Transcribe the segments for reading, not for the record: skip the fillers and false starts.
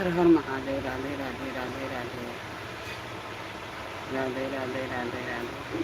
हर हर महादेव। राधे राधे राधे राधे राधे राधे राधे राधे।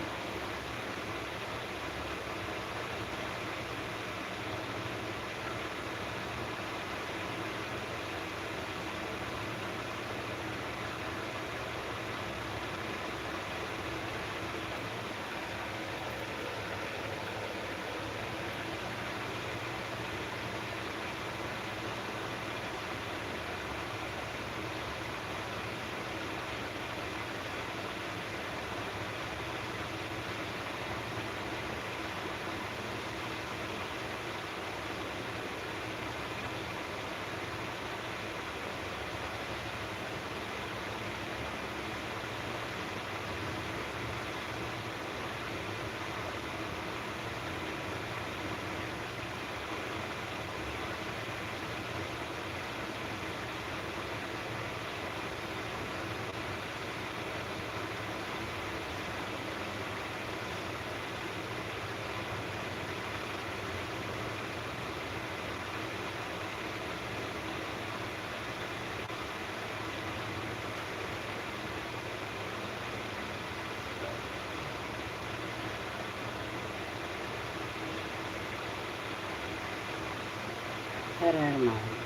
हर हर महादेव।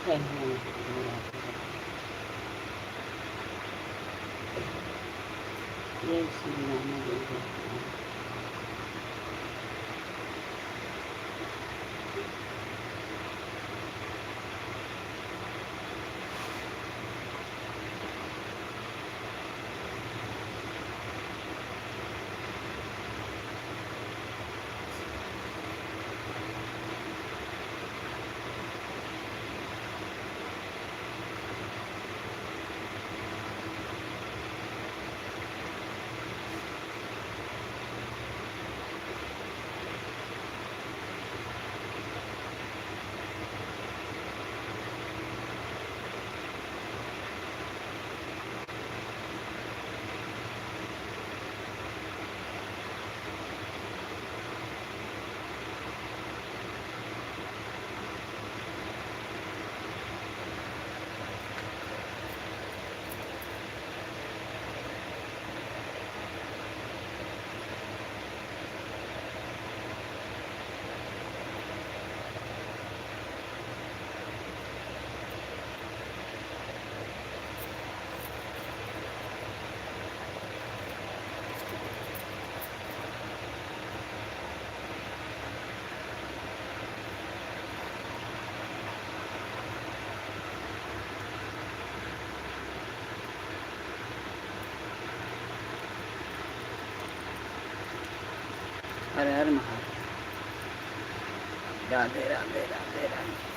हर हर महादेव। जय श्री राम। जय जय राम। हर हर Mahadev. Radhe Radhe Radhe Radhe.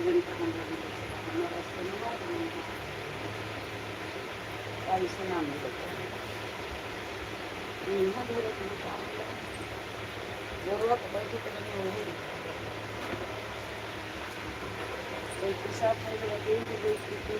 ganito kung gawin. Maras ko naman. Ayos na namin ito. Hagulat mo pa ako. Gawala ko ba ito ka lang yung isa pa yung lagay yung wait ito.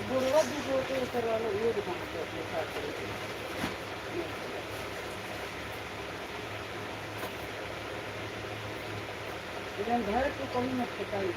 Buruk juga tu terlalu ia dengan satu. Dengan घर को कोई मत बताइए.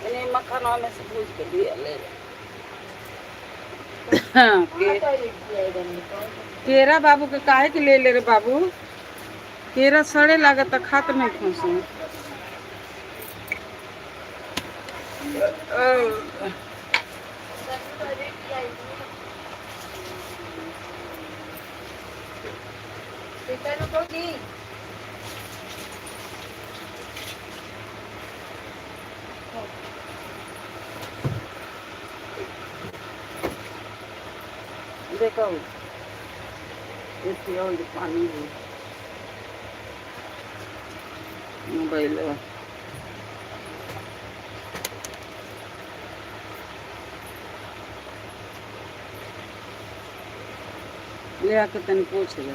Ini makanan में से पूछ के दिया ले केरा बाबू के काहे के ले ले रे बाबू केरा सड़े लागत खात नहीं खुश देखो इसकी और पानी है मोबाइल ले आके तन पूछ ले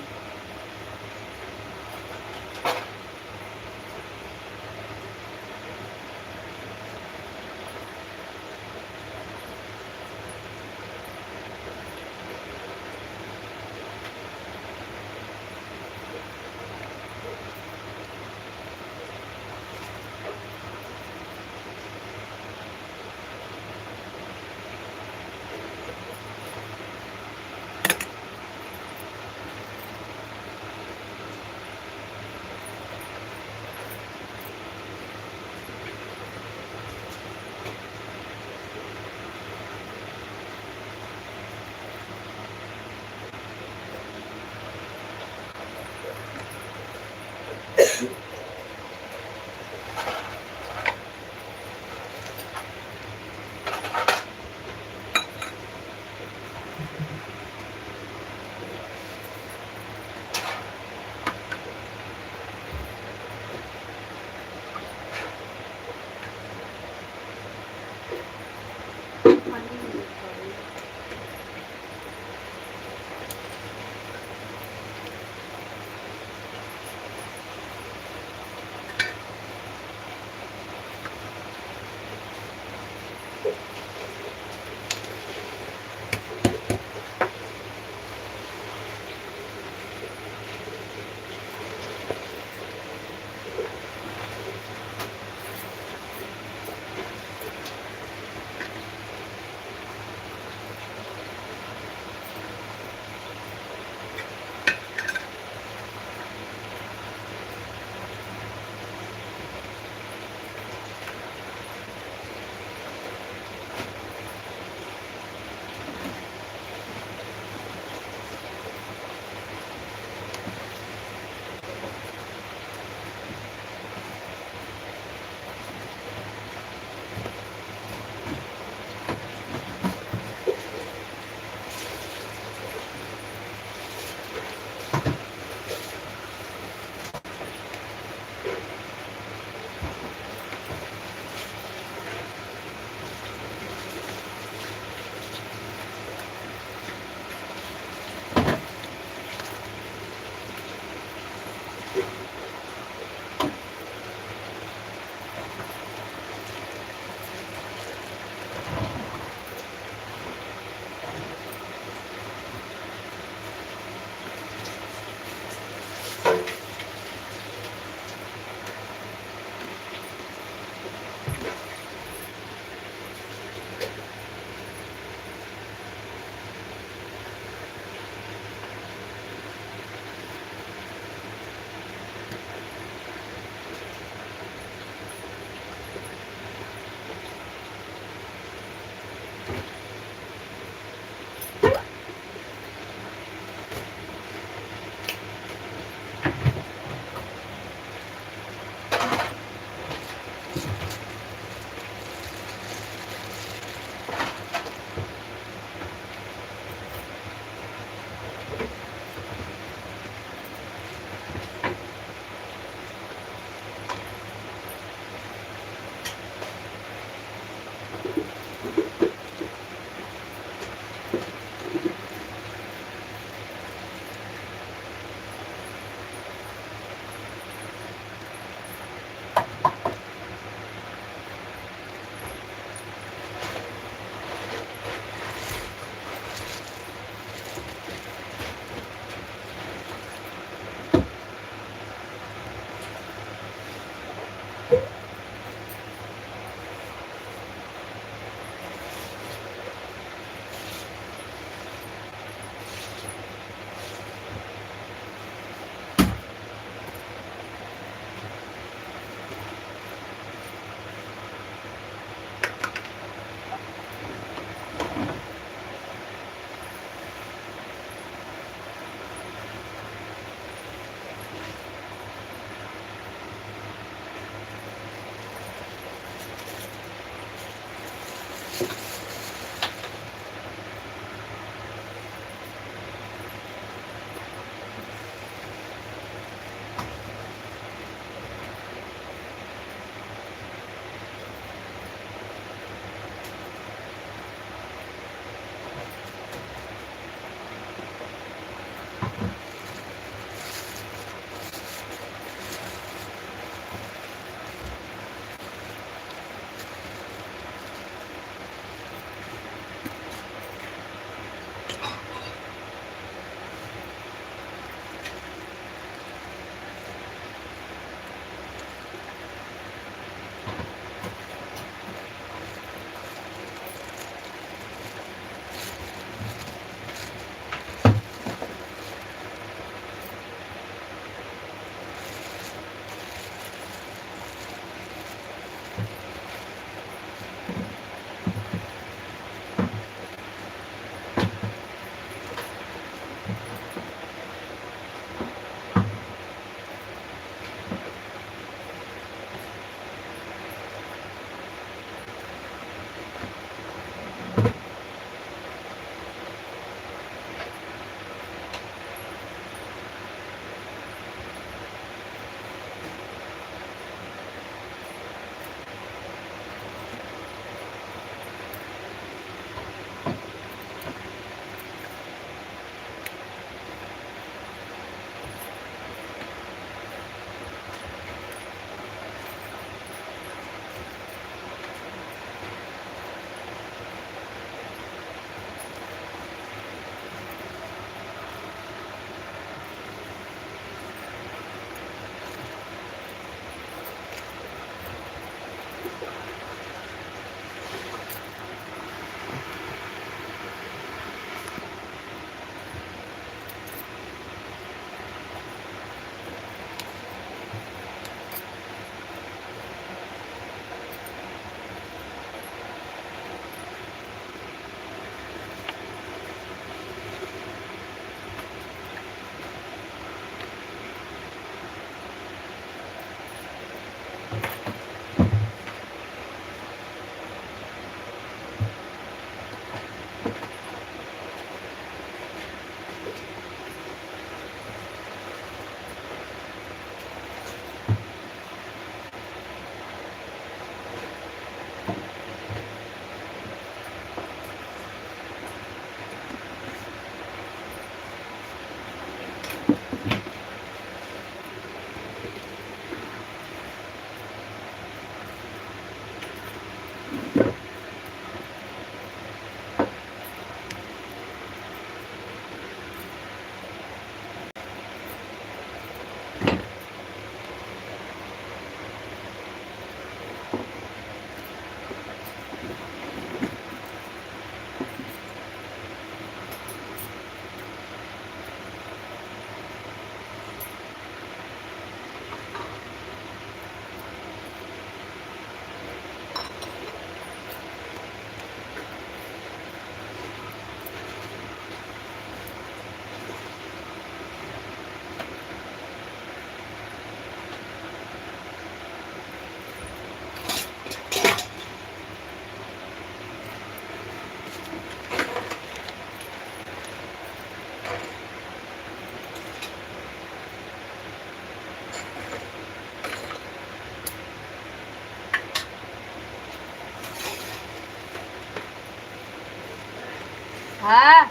हाँ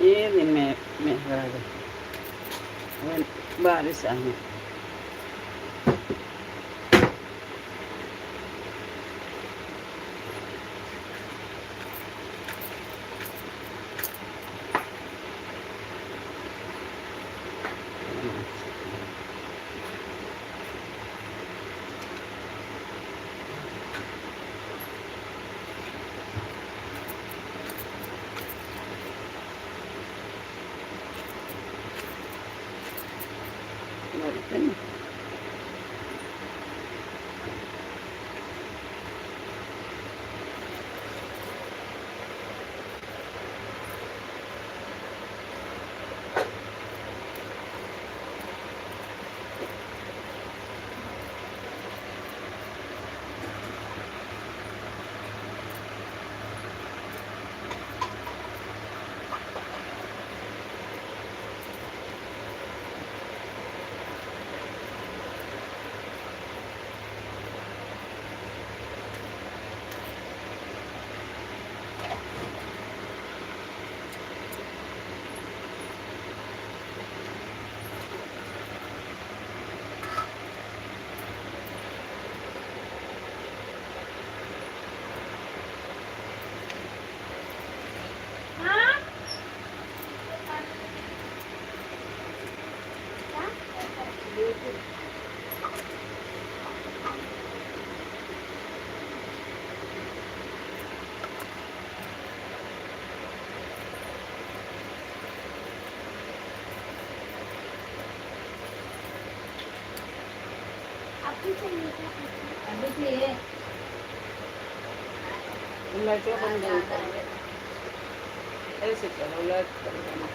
ఏది మెహరాజ్ బారిస్ అని మరి लाइट बंद कर, ऐसे चलो लाइट कर देना।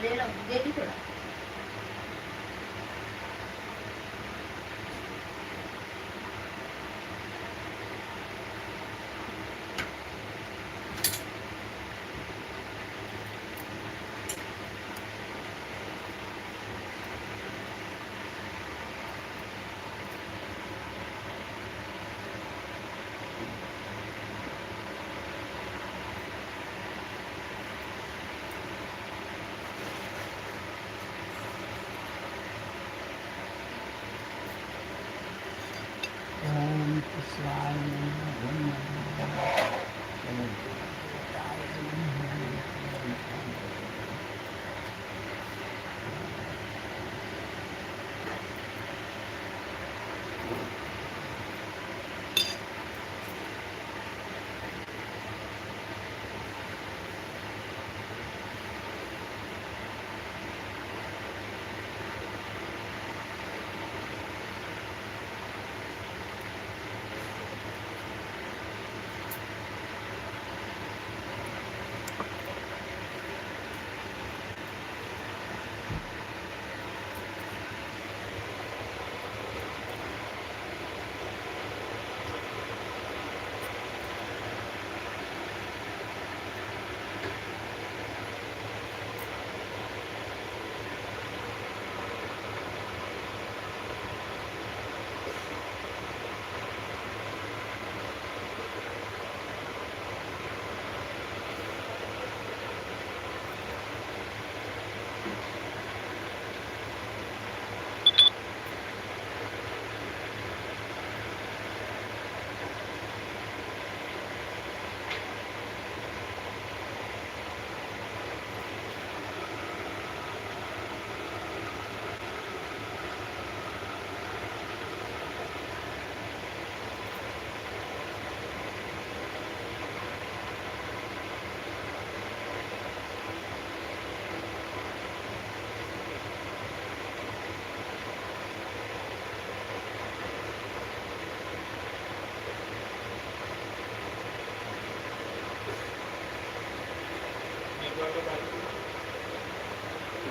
ले लो, दे दी थोड़ा।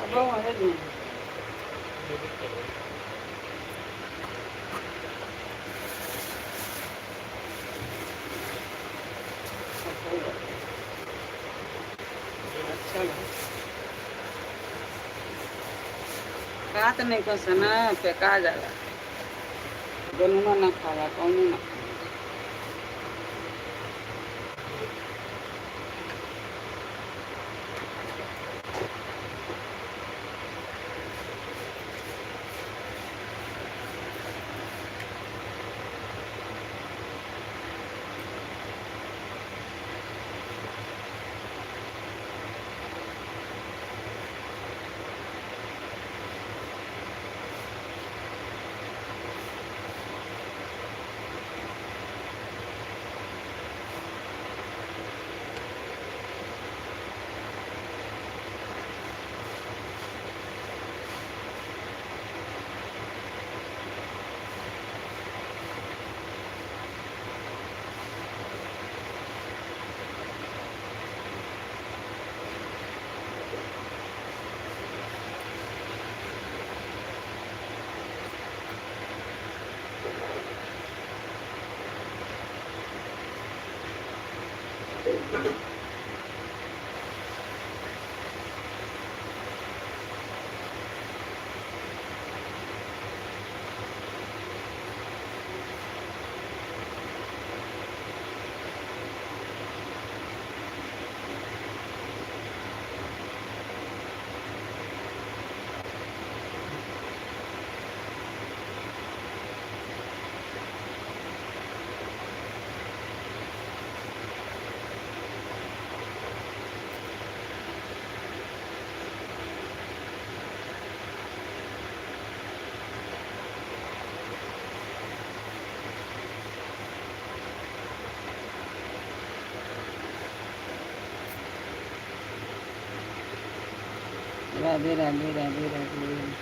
Abang ada di. अच्छा लगा। रात नहीं कसना फेंका जाला। गनुआ ना खाला कौनो ना खाला। राधे राधे राधे राधे।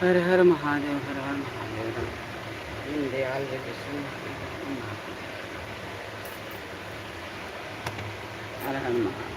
हर हर महादेव, हर हर महादेव। दीनदयाल जैसे हर हर महादेव।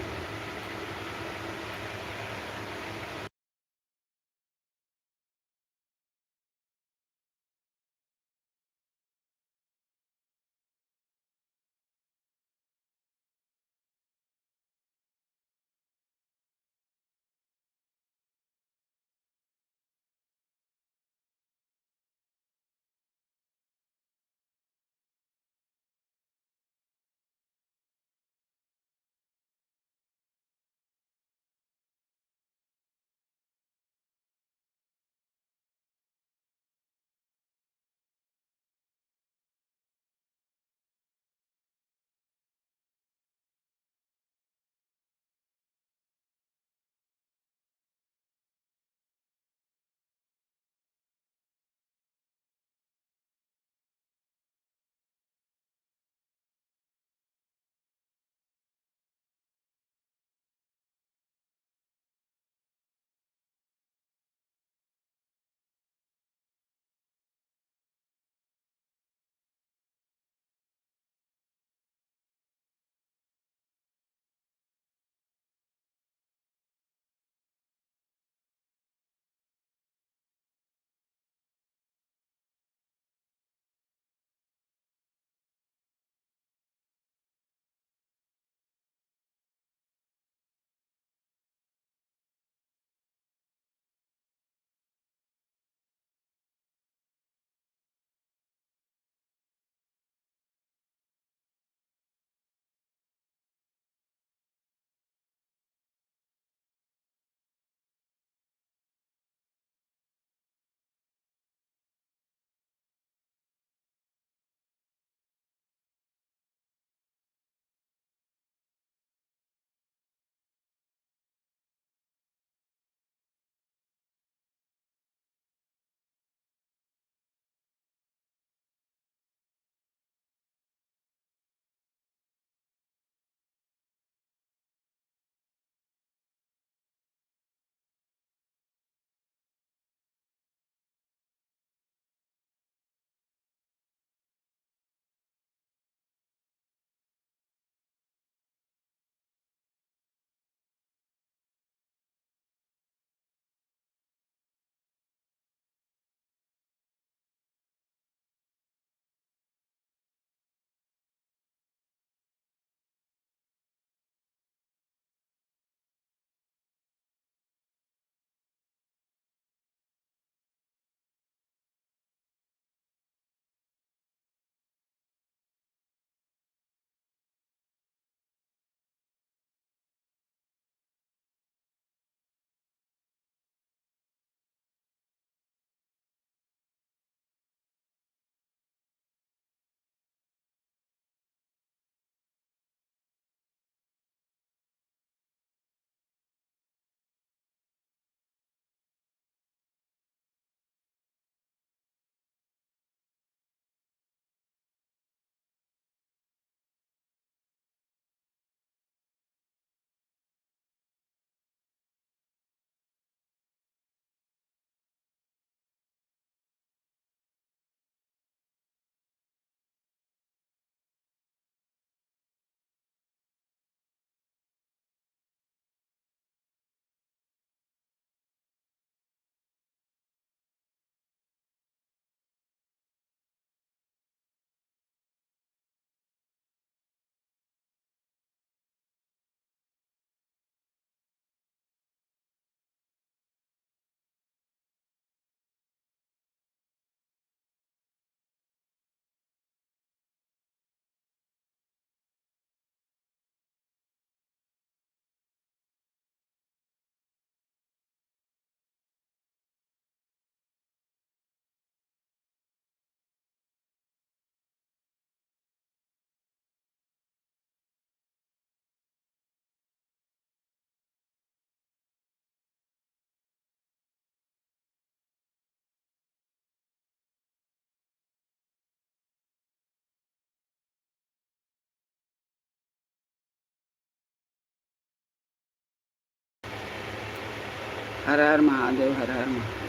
हर हर महादेव, हर हर महादेव।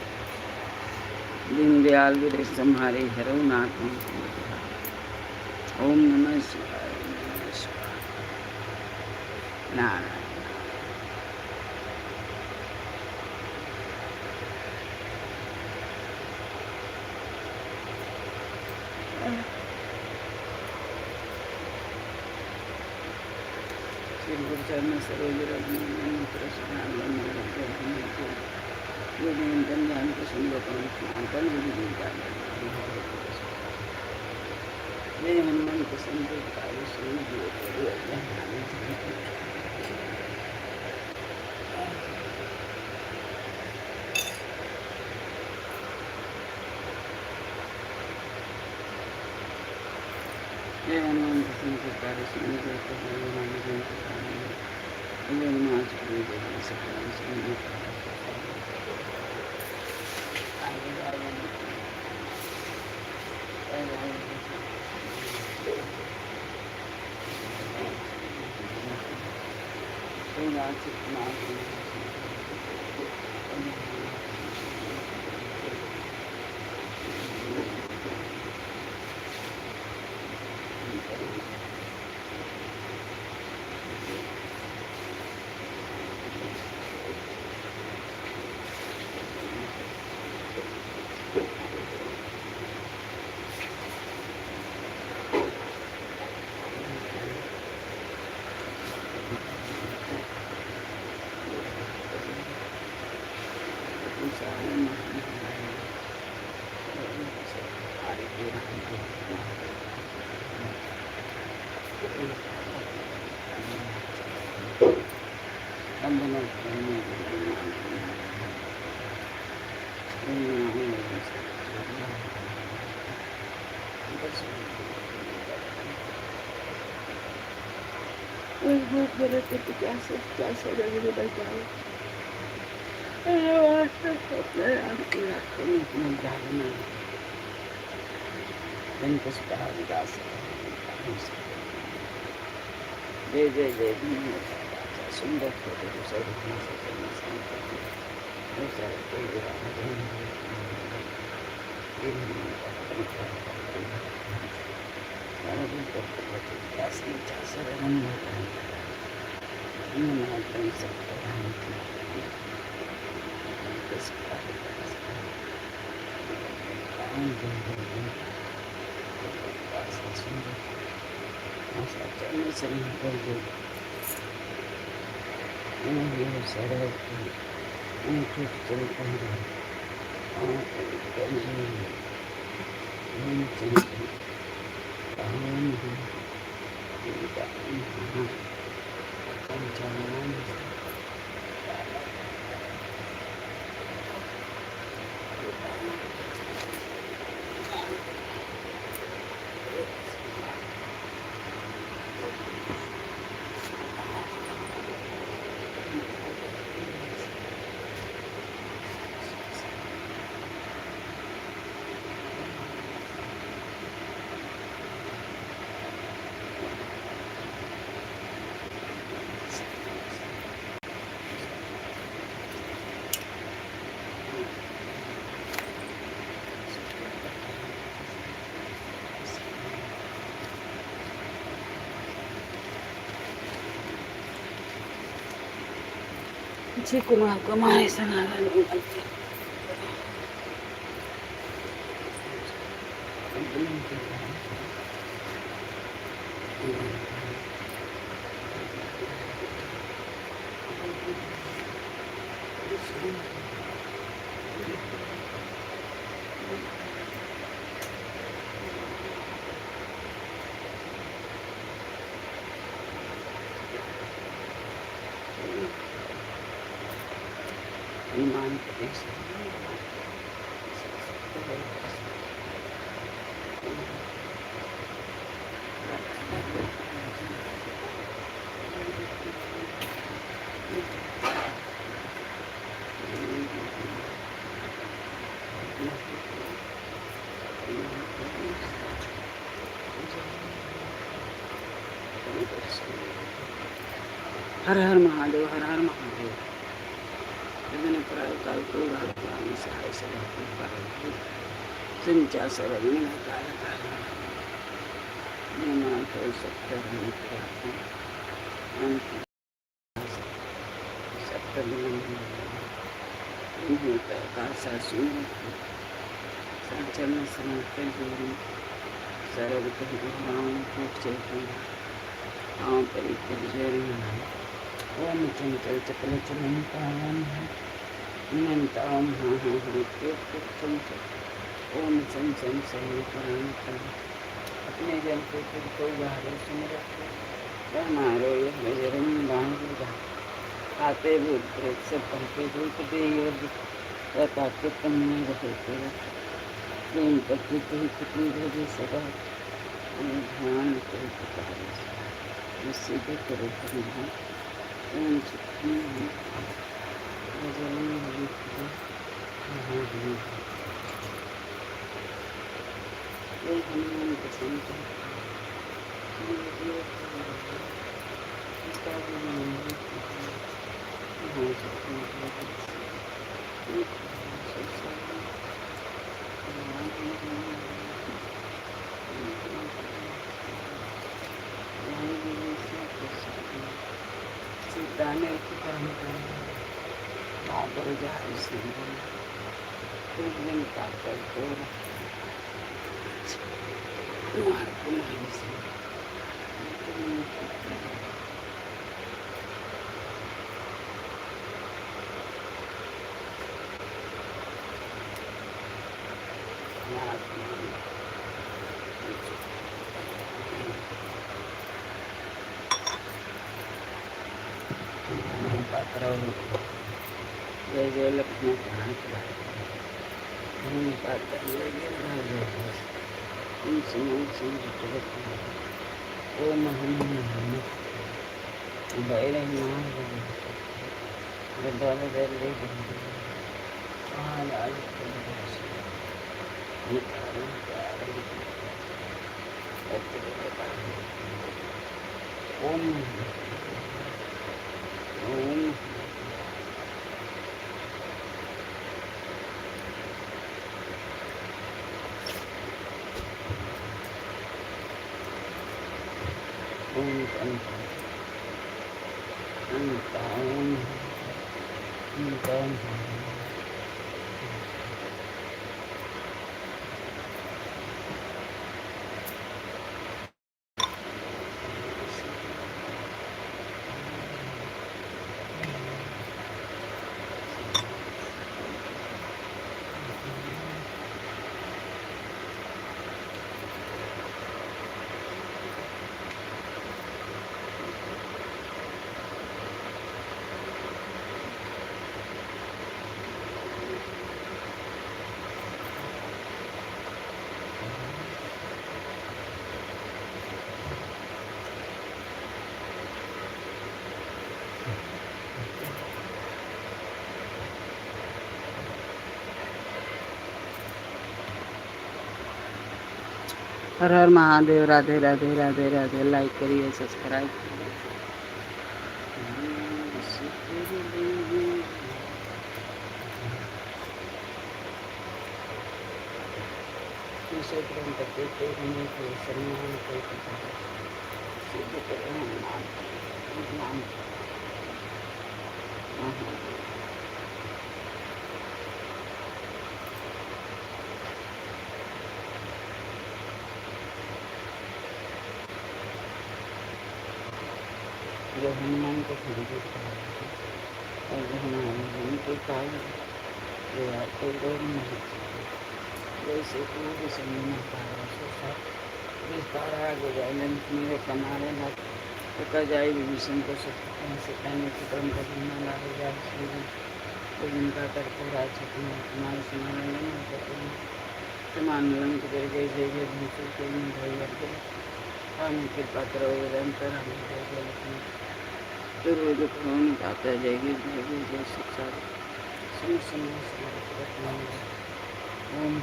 दीनदयाल विदेश संहारे हरो नाथ ओम नमः शिवाय ओम नमः शिवाय नारायण श्री गुरु चरण सरोज रघुनाथ ज्ञान को सुंदर जय हनुमंत संत काले जय हनुमंत संत काले जय जय जय सुंदर फोटो जी कुमार को हमारे सनातन ईमान प्रदेश हर हर महादेव, हर हर महादेव। संचा सरंग काल काल तो सत्तर कासा सूर संचन समर्पण सरल राम पूछ हाँ परिचय ओम चंचल चपल चलन पावन नंताम हाँ हाँ हाँ चंचल ओम चंचल सही प्राण अपने जन को फिर कोई बाहर सुन रखे हमारो यह बजरंग बांध आते भूत प्रेत सब पंखे धूप दे ताकि तुम में रहे प्रेम पति ही कितनी भेजे सदा ध्यान को पुकारे सीधे करो ओम छुट्टी बजरंग हनुमान पसंद सीता ने दिन पाकर तो जय जय लक्ष्मी प्राण ओम ओम हर हर महादेव। राधे राधे राधे राधे। लाइक करिए, सब्सक्राइब जो हनुमान को खरीदे और जो हनुमान को काल जो आपको रोग नहीं जैसे पूरे समय में पारा विस्तार गजानन मेरे कमारे ना तो जाए विभीषण को से कहने की क्रम का धीमा लागे जाए तो जिनका कर्पूरा छठी तुम्हारे समान नहीं हो सकते समान रंग कर गए जय जय भूषण के भैया हम कृपा करो निरंतर हमें जय जय लक्ष्मी तो रोज कौन आता जाएगी जय शिक्षा ओम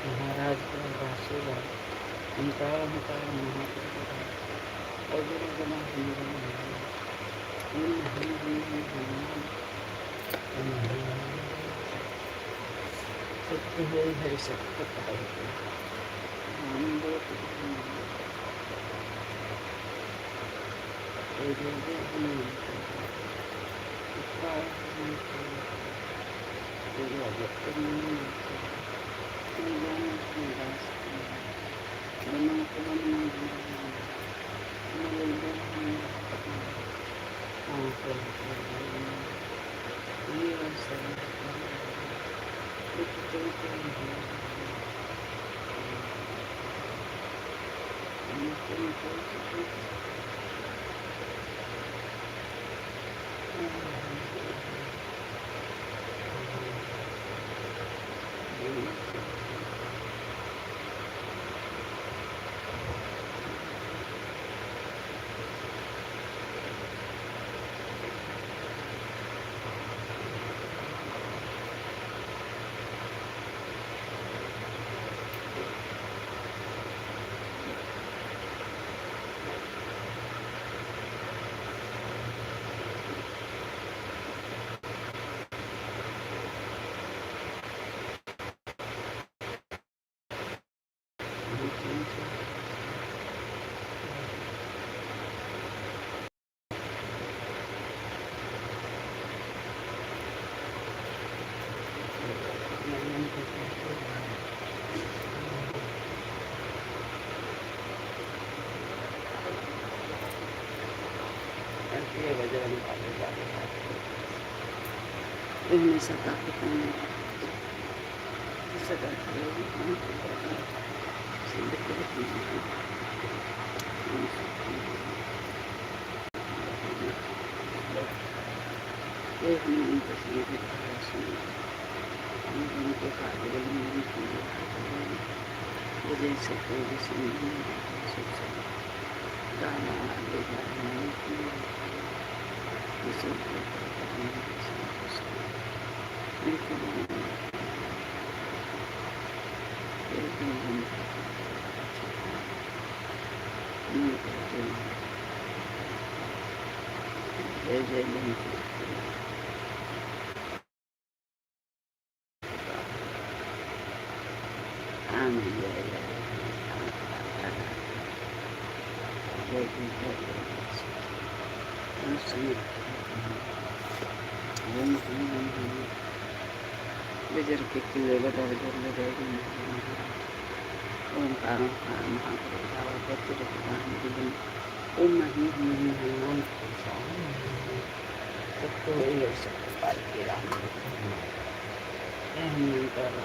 महाराज वासुदेव अंकार महाप्रभु Hari Sabtu tayo. Mundo ini sa Belajar kecil dari orang orang kalau betul betul umahnya memang betul ya seperti kiraan yang kalau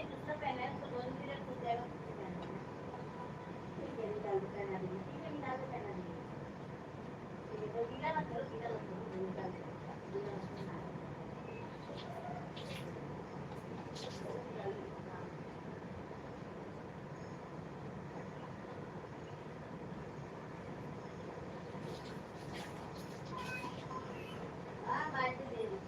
दुसरं पॅन आहे तो 2 दिवस पुजायला ठीक आहे चालू करणार मी ठीक आहे मी चालू करणार ठीक आहे तो दिला ना तो दिला ना चालू दिला हां बाल्टी दे दे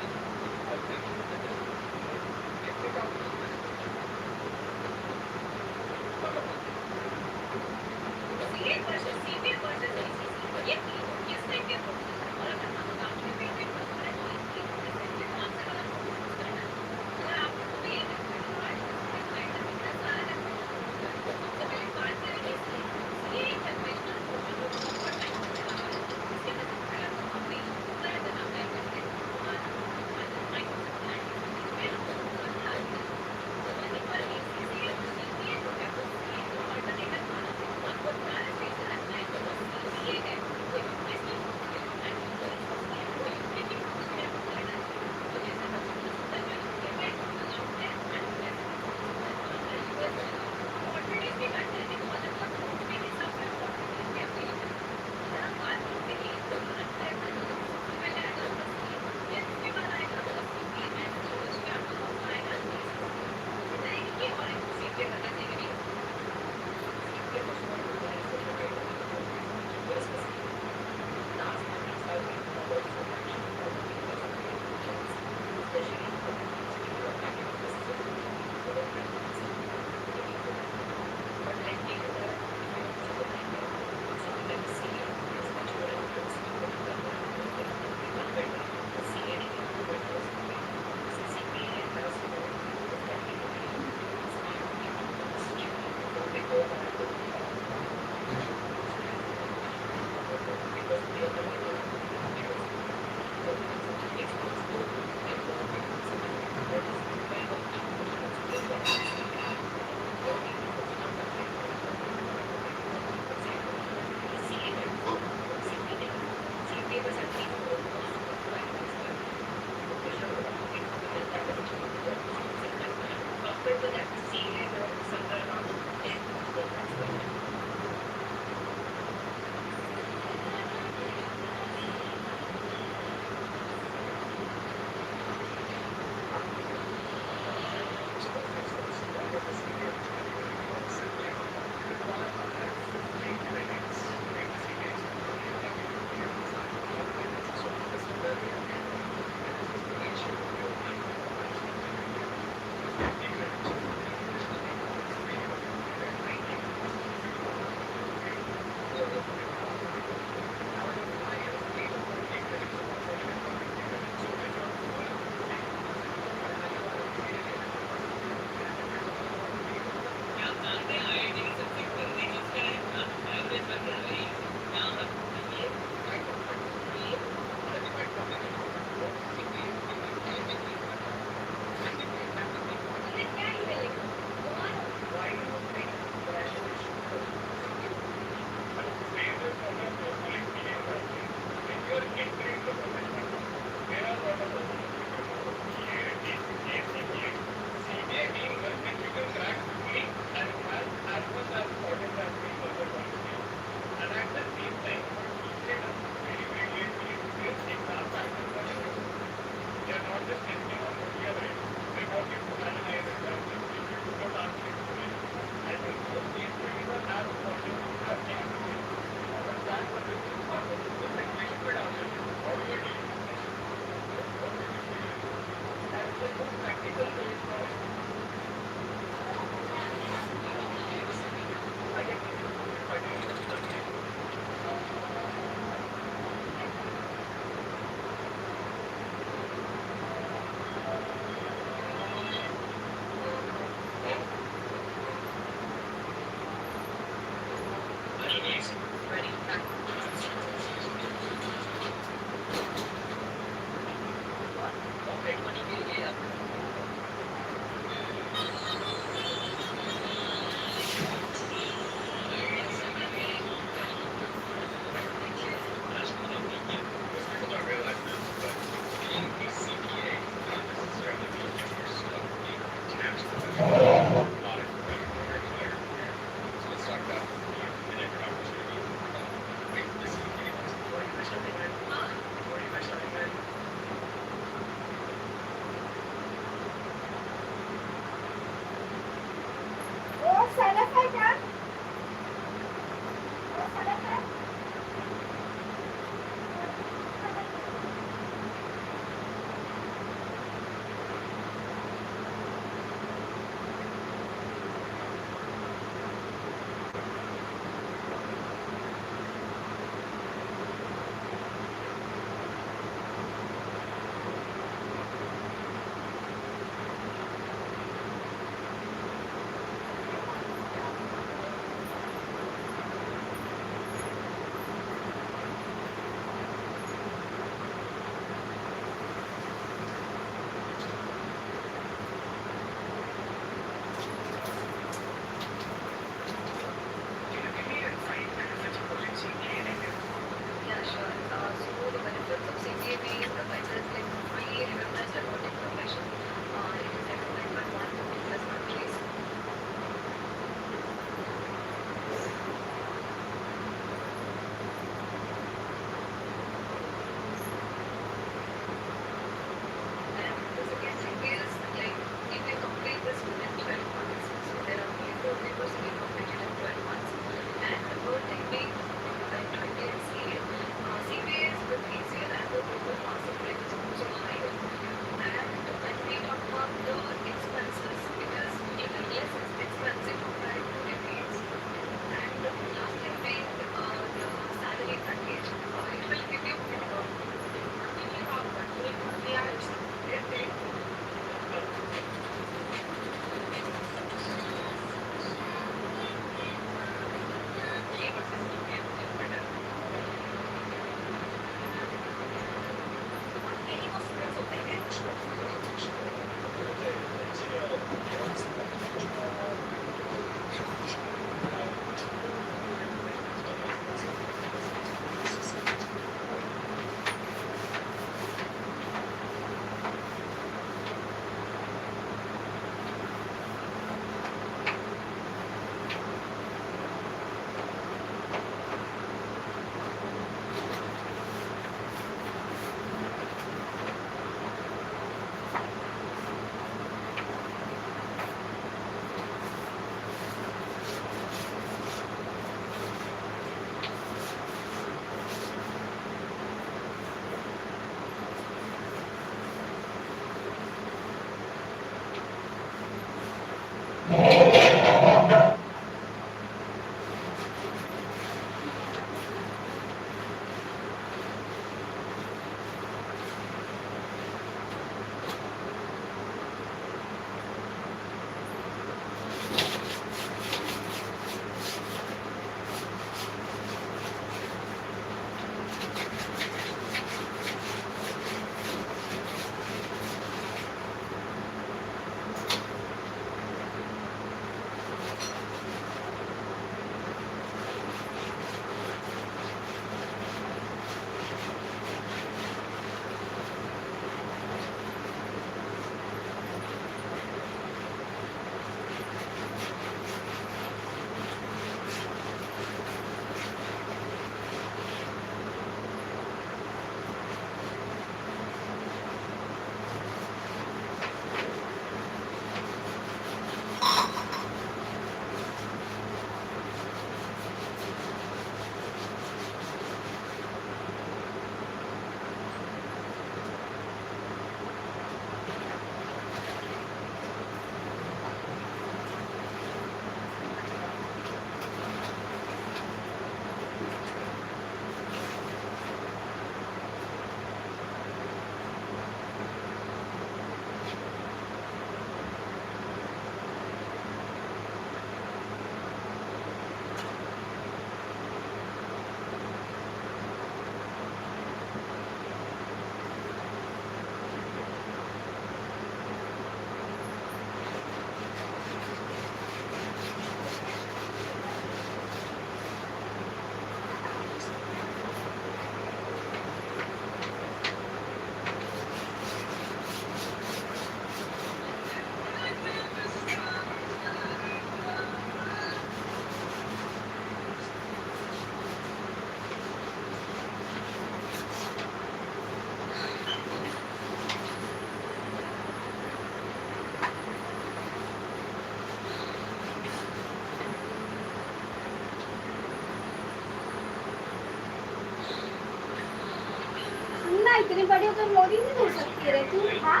इतनी बड़ी तो मोदी नहीं हो सकती रे तू हाँ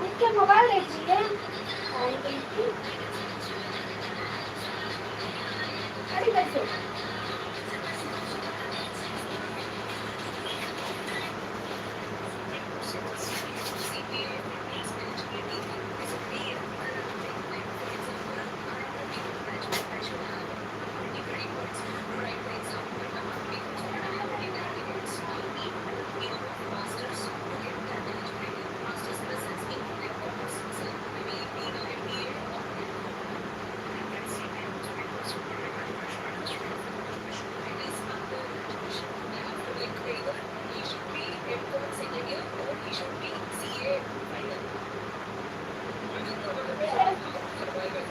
उसके मोबाइल लेती है अरे कैसे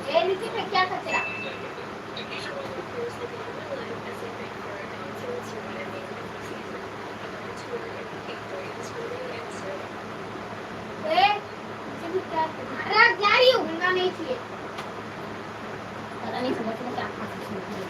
ये नीचे पे क्या कचरा ए नीचे भी क्या अरे जा रही हूँ गंगा नहीं चाहिए पता नहीं समझ में क्या खा सकती हूँ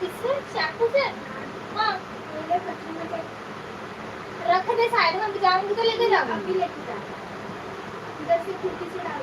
किससे चाकू से हाँ रख दे साइड में जाऊंगी तो लेके जाऊंगी अभी लेके जा इधर से खिड़की से डाल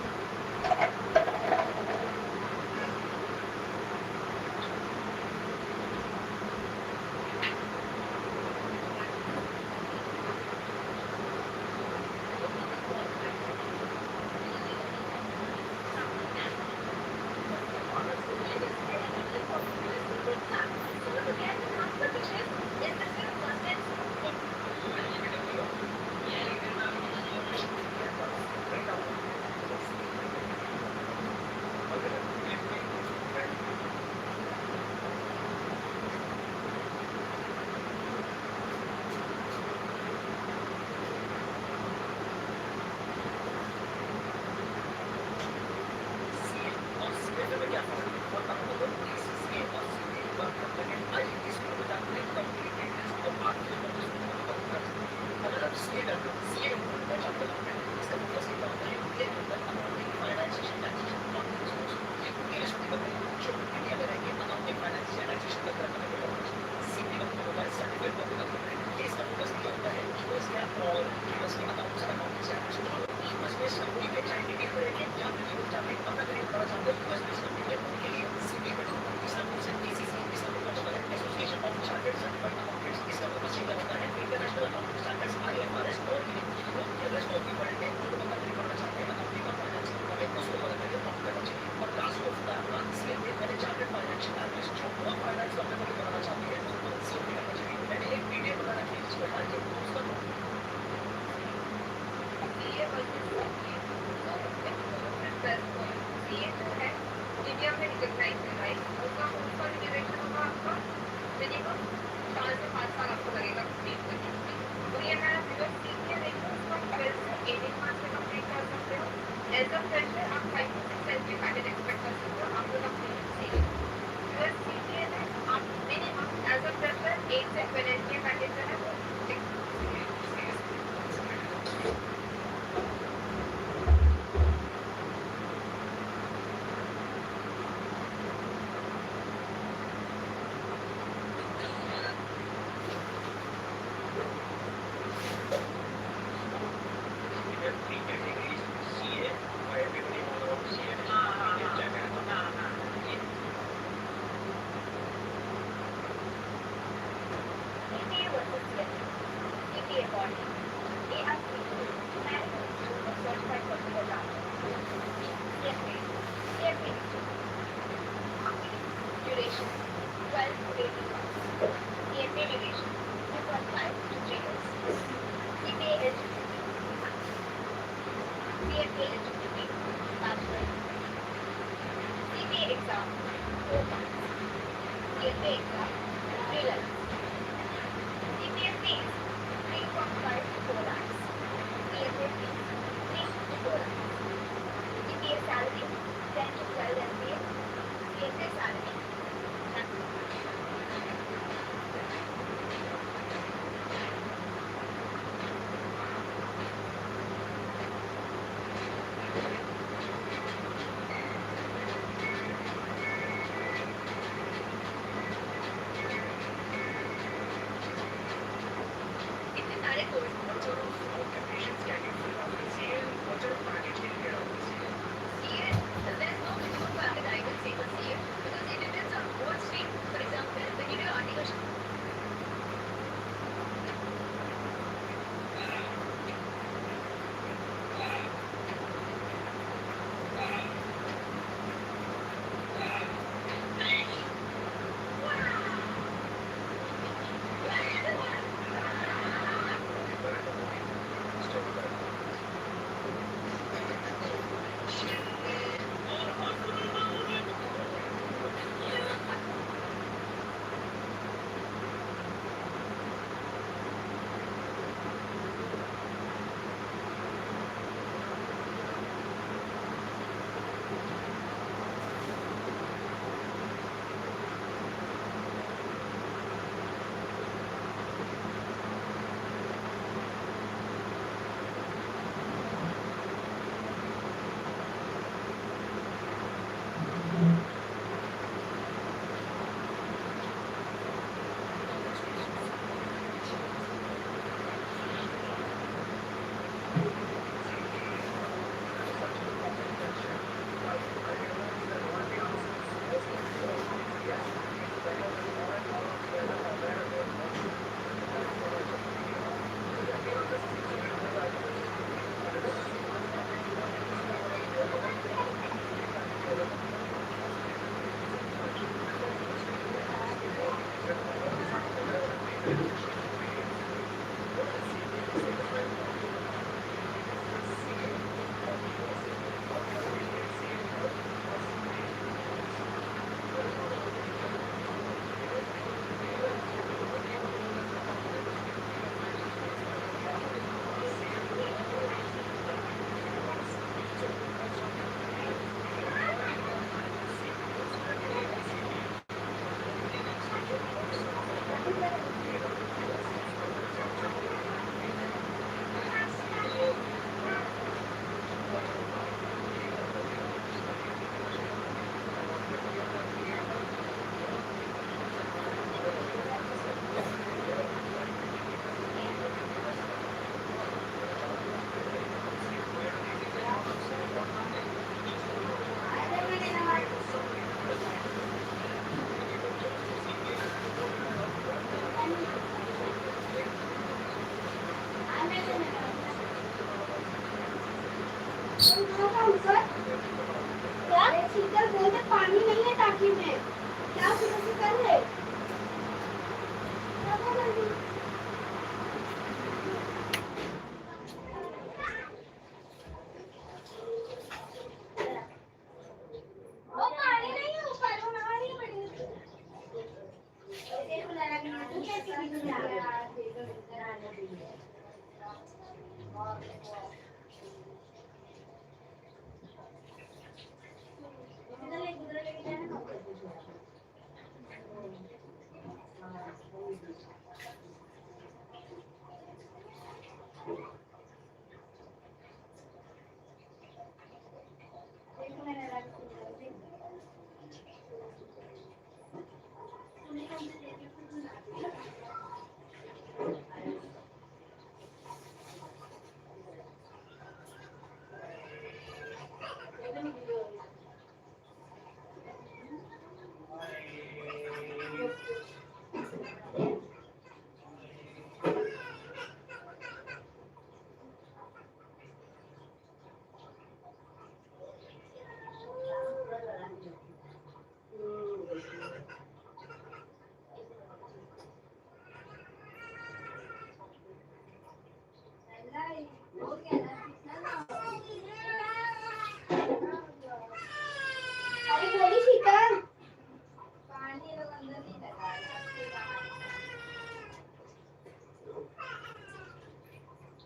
अरे बोली शीतल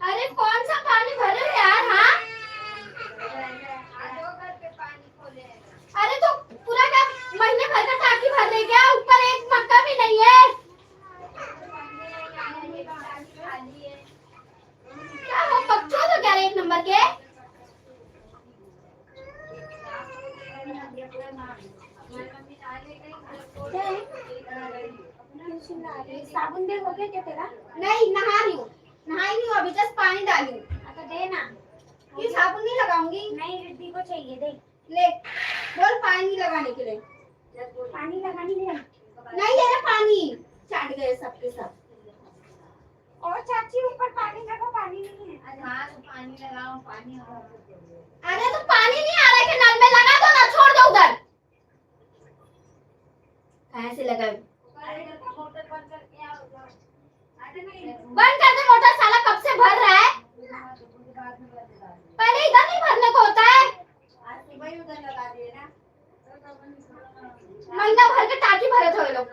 अरे कौन सा पानी भरे हो यार? हाँ अरे तो पूरा क्या महीने भर का टाकी भर दे क्या? ऊपर एक मग्गा भी नहीं है क्या? वो बच्चों तो क्या एक नंबर के साबुन दे हो गया क्या तेरा? नहीं नहा रही हूँ, नहाई नहीं हूँ अभी, जस्ट पानी डाली हूँ। तो दे ना। ये साबुन नहीं लगाऊंगी। नहीं रिद्धि को चाहिए, दे ले। बोल पानी लगाने के लिए। पानी लगाने के लिए नहीं है ना पानी, चाट गए सबके सब। और चाची ऊपर पानी लगा, पानी नहीं है। अरे हाँ तो पानी लगाओ, पानी अरे तो पानी नहीं आ रहा है कि नल में लगा दो ना, छोड़ दो उधर। कहाँ से लगा? बंद कर दे मोटर, साला कब से भर रहा है। पहले इधर नहीं भरने को होता है। उधर लगा दिए ना, महीना भर के टाकी भरे थे लोग।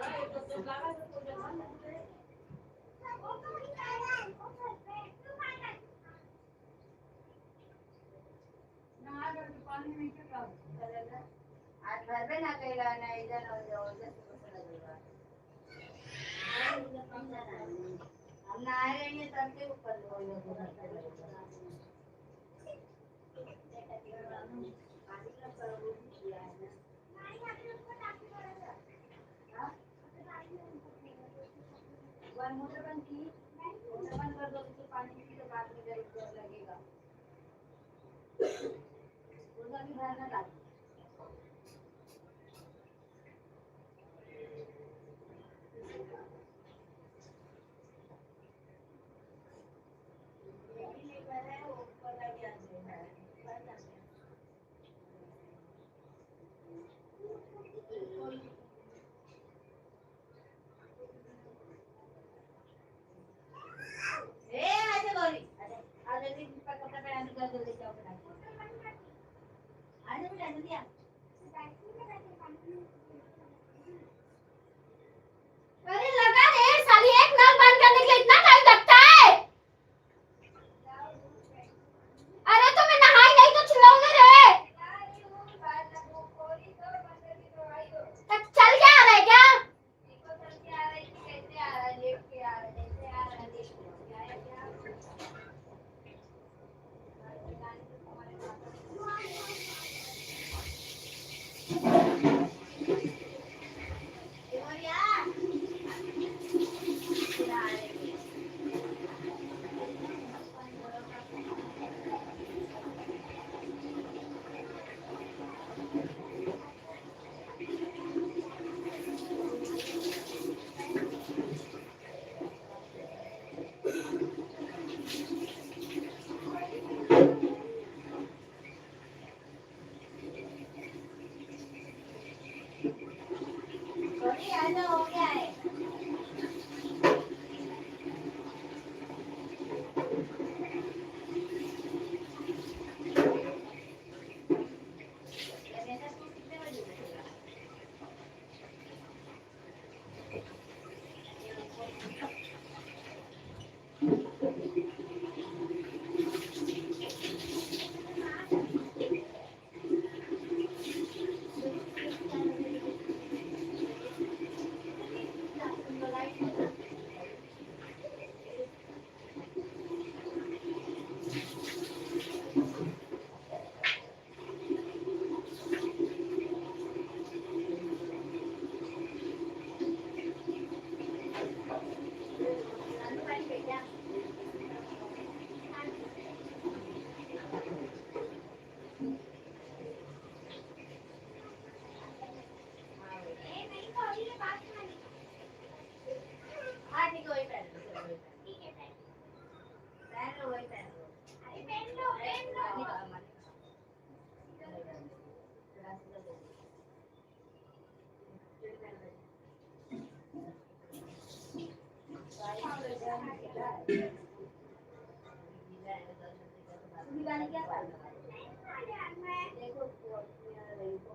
आज भर में ना कहेगा ना इधर हम नहा रहे हैं तब के ऊपर मोटर बंद की, मोटर बंद कर दो तो पानी की तो बाद में जरूरत लगेगा। उसका भी भरना चाहिए।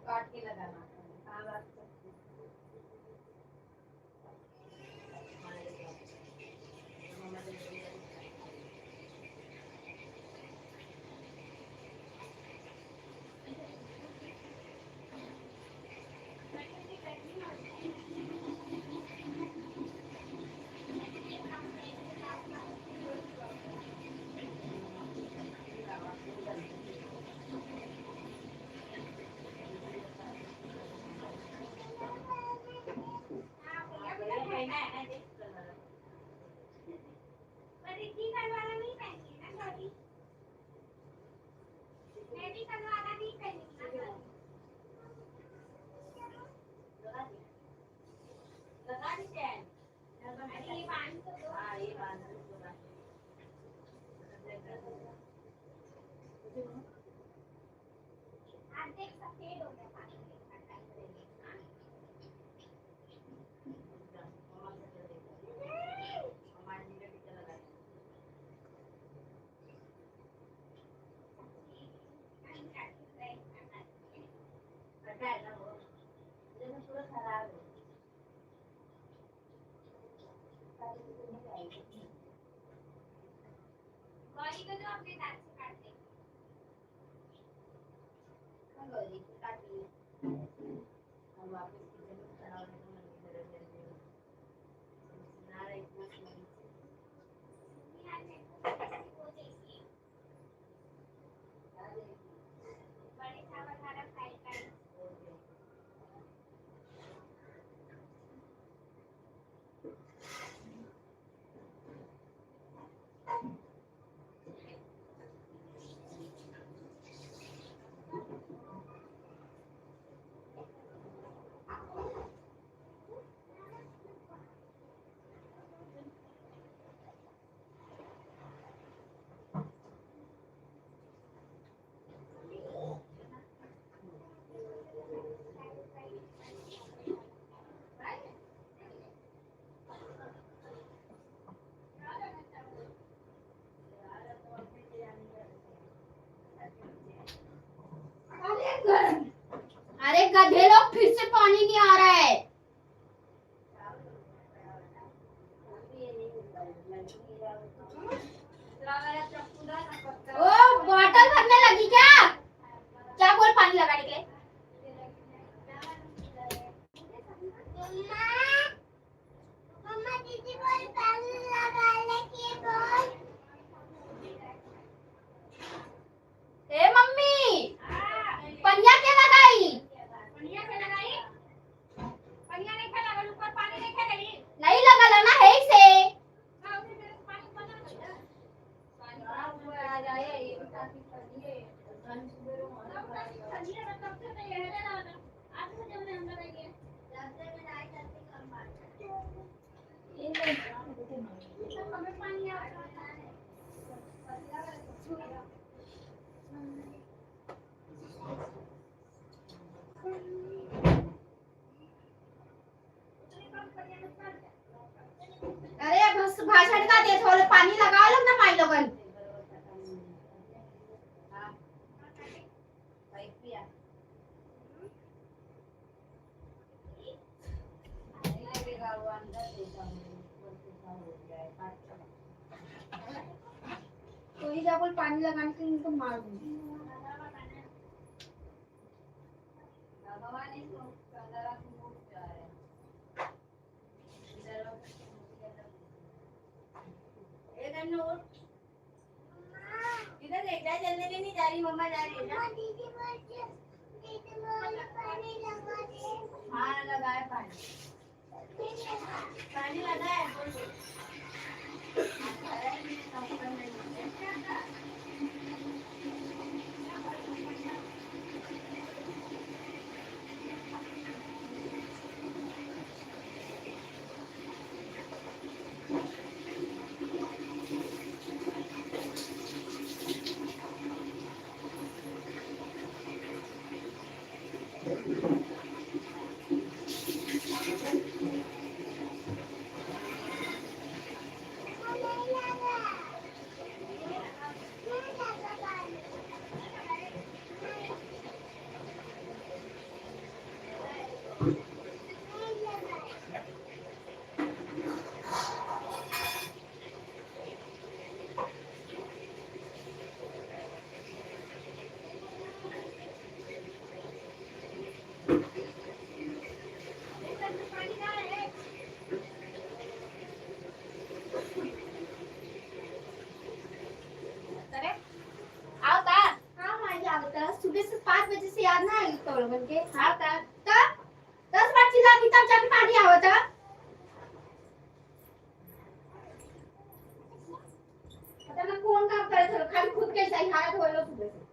काट के लगाना। अरे गधे लोग, फिर से पानी नहीं आ रहा है। ओ बॉटल भरने लगी क्या? क्या बोल पानी लगाने के लिए? मम्मा दीदी बोल पानी लगाने के बोल। ए मम्मी, पनिया क्या लगाई? पनिया क्या लगाई? पनिया नहीं क्या लगा, ऊपर पानी नहीं क्या गई? नहीं लगा ना है से। हां उसे मेरे पानी बना दो। पानी आ जाए ये भी काफी पानी है। पानी सुबह रो पानी है तब से नहीं है ना। आज से जब हम लगाएंगे रास्ते में जाए करके कम बात। ये सब हमें पानी आ रहा है। अरे बस भाषण का दे, थोड़ा पानी लगा लो ना माई लोगन। तो ही जब पानी लगाने के लिए इनको मार दूंगी। इधर देख, जल्दी भी नहीं जा रही, मम्मा जा रही है ना। दीदी बोल पानी लगा दे। हाँ लगाए पानी, पानी लगाए। अरे आवता हाँ माझी आवता सुबह से 5 बजे से याद ना आई तोड़ बन के आवता तब 10 बार चिल्ला के तब जाके पानी आवता आता मैं फोन काम करे चलो खाली खुद के सही हालत हो लो सुबह से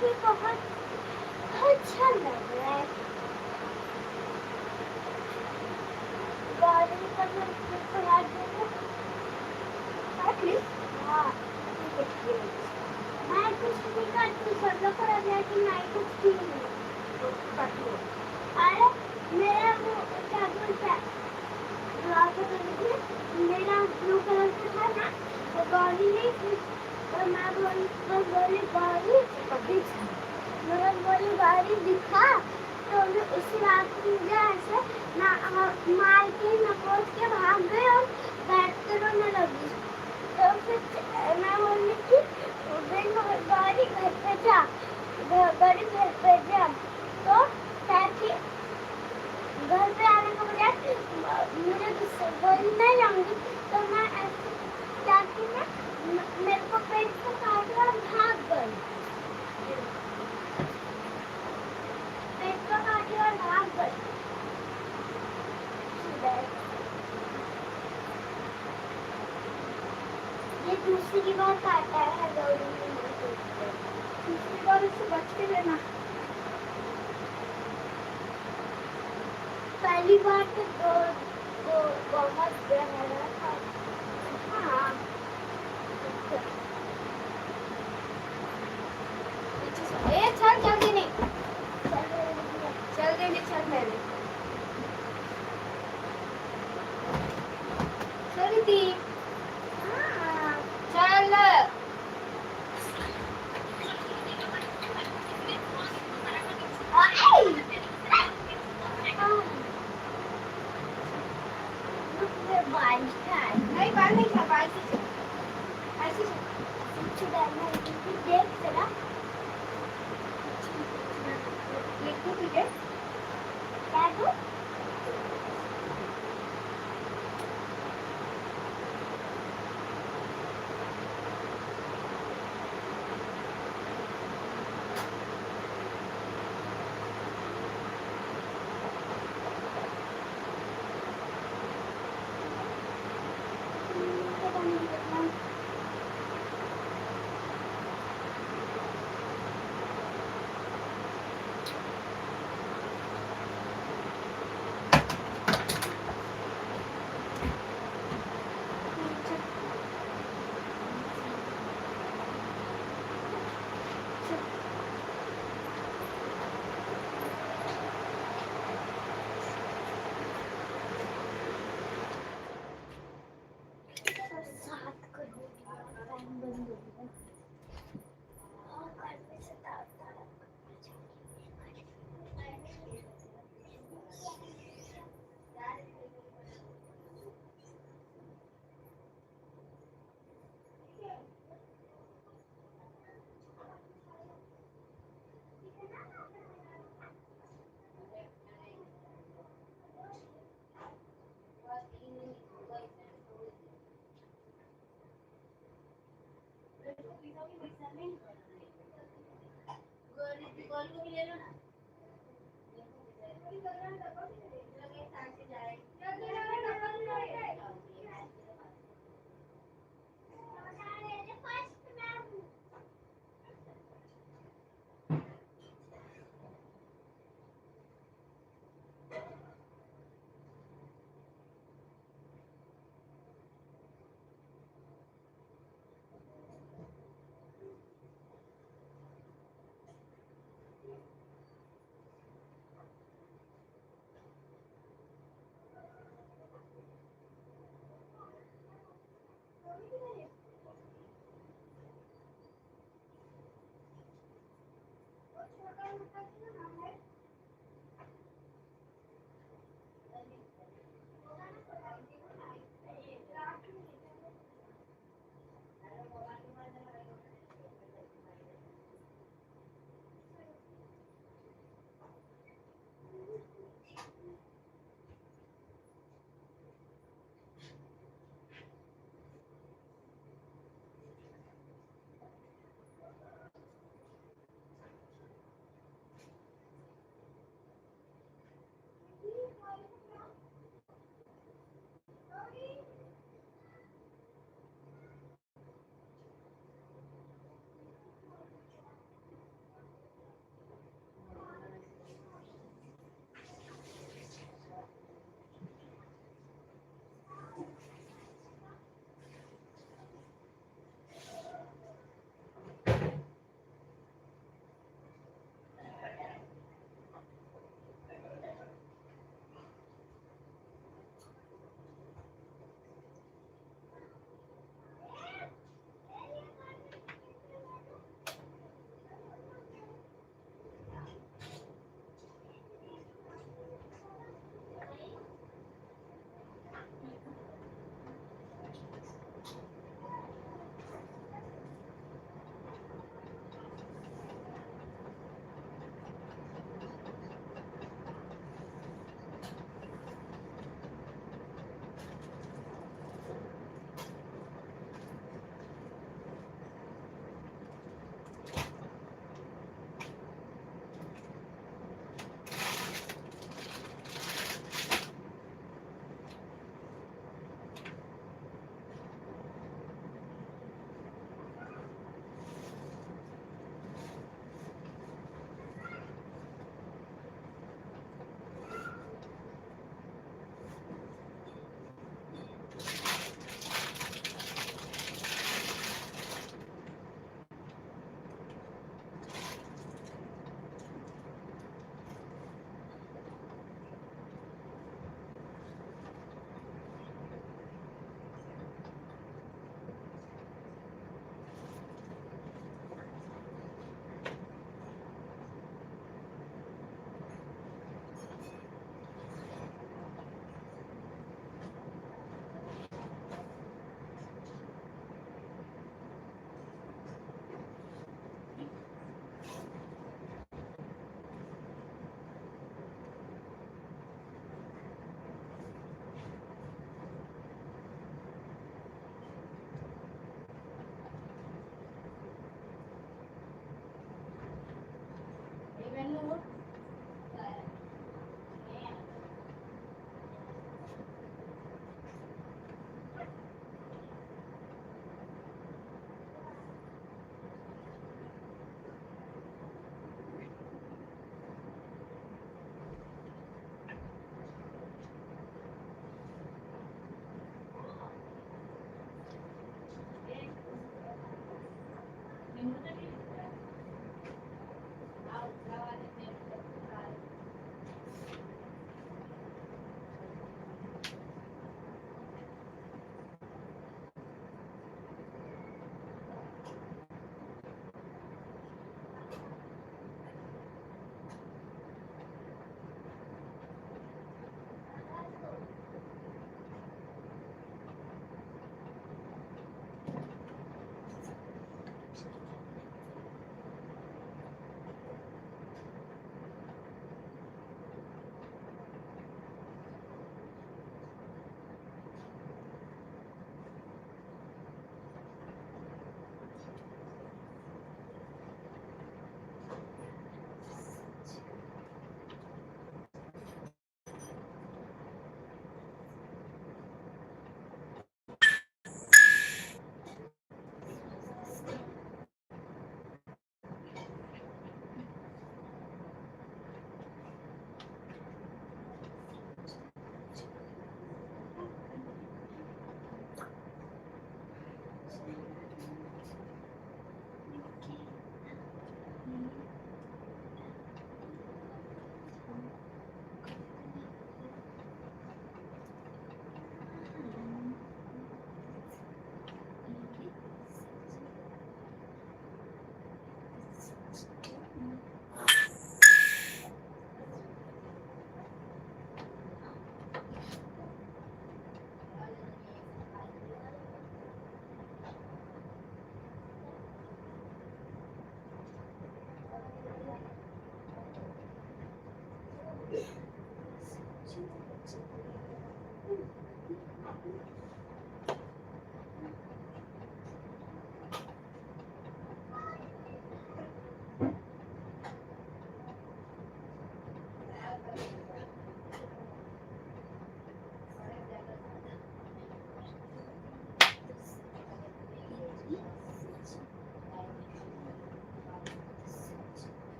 भी बहुत अच्छा लग रहा है। गार्डन का मैं आपको याद दूंगा। हाँ, ठीक है। मैं कुछ नहीं करती, सब लोग को लग रहा है कि मैं कुछ की हूँ। तो काट लो। अरे मेरा वो क्या बोलते हैं, रात को मेरा ब्लू कलर का था ना, तो गाड़ी नहीं थी, तो मैं बोली गाड़ी दिखा, मैं बोली गाड़ी दिखा, तो मैं उसी रात को मुझे ऐसे ना मार के नकोच के भाग गए और बैठ कर रोने लगी। तो फिर मैं बोली कि गाड़ी घर पे जा, गाड़ी घर पे जा, तो ताकि घर पे आने के बजाय मुझे बोली मैं जाऊंगी, तो मैं ऐसे ताकि मैं मेरे को पेट को काट कर भाग गई, पेट को काट कर भाग गई। ये दूसरी बार काटा है गौरी ने मेरे को। दूसरी बार इससे बच के लेना। पहली बार तो बहुत गहरा था। हाँ ए चल जल्दी नहीं, चल जल्दी चल मेरे चल दी। हाँ चल बारिश का नहीं बाल नहीं था, बाल से चल, ऐसे चल। देख जरा लिखो तुझे क्या तू सात करोड़ फैन बंद हो गया और घर में से तार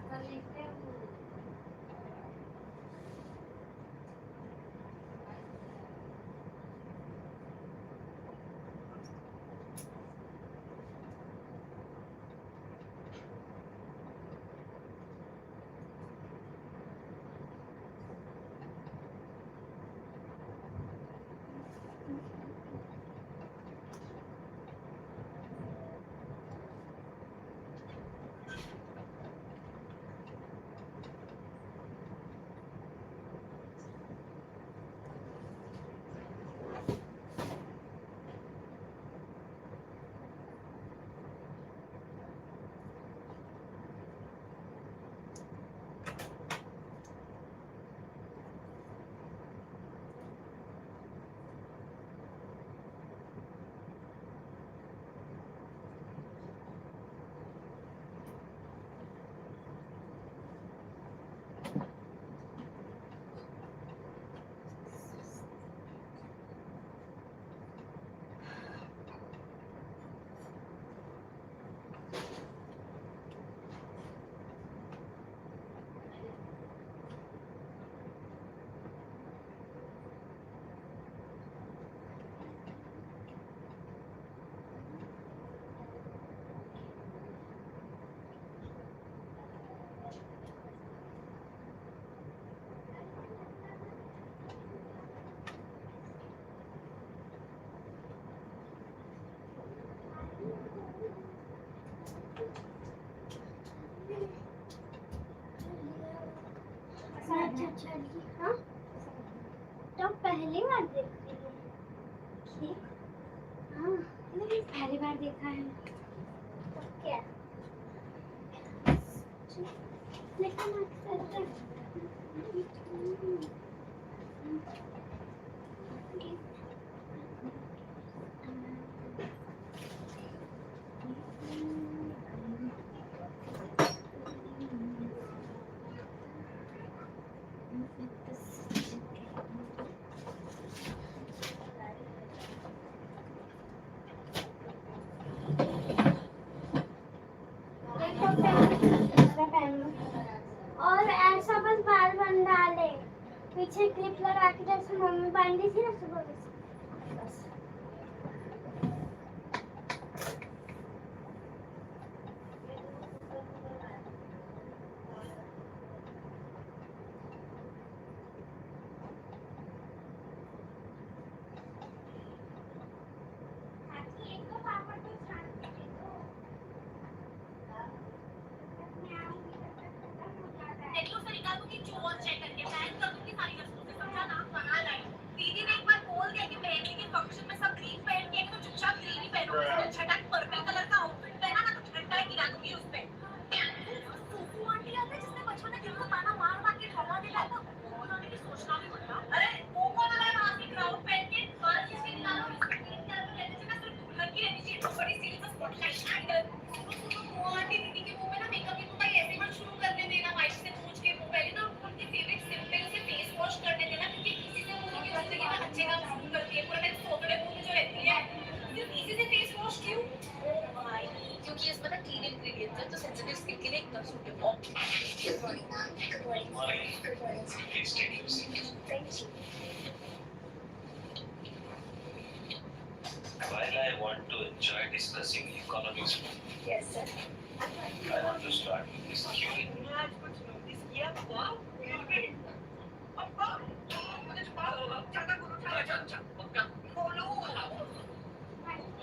कर लेते हैं वो। अच्छा चलिए। हाँ तो पहली बार देख रही हूँ। ठीक। हाँ मैंने पहली बार देखा है। तो क्या लेकिन अक्सर और ऐसा बस बाल बन डाले पीछे क्लिप लगा के जैसे मम्मी बांधी थी ना सुबह बस। While I want to enjoy discussing economics, Yes, sir. I want to start with this QA.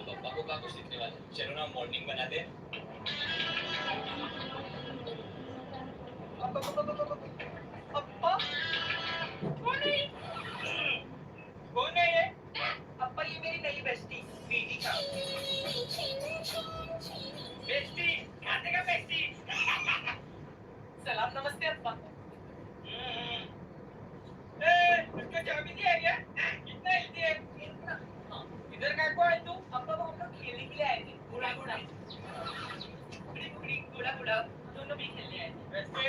पापा को कहा कुछ लिखने वाले चलो ना मॉर्निंग बना दे कौन है ये अप्पा ये मेरी नई बेस्टी पीटी का बेस्टी खाते का बेस्टी सलाम नमस्ते अप्पा इसका चाबी नहीं है क्या कितना हिलती है इधर का को है तू अप्पा वो हम लोग खेलने के लिए आए थे घोड़ा घोड़ा घोड़ा घोड़ा दोनों भी खेलने आए थे वैसे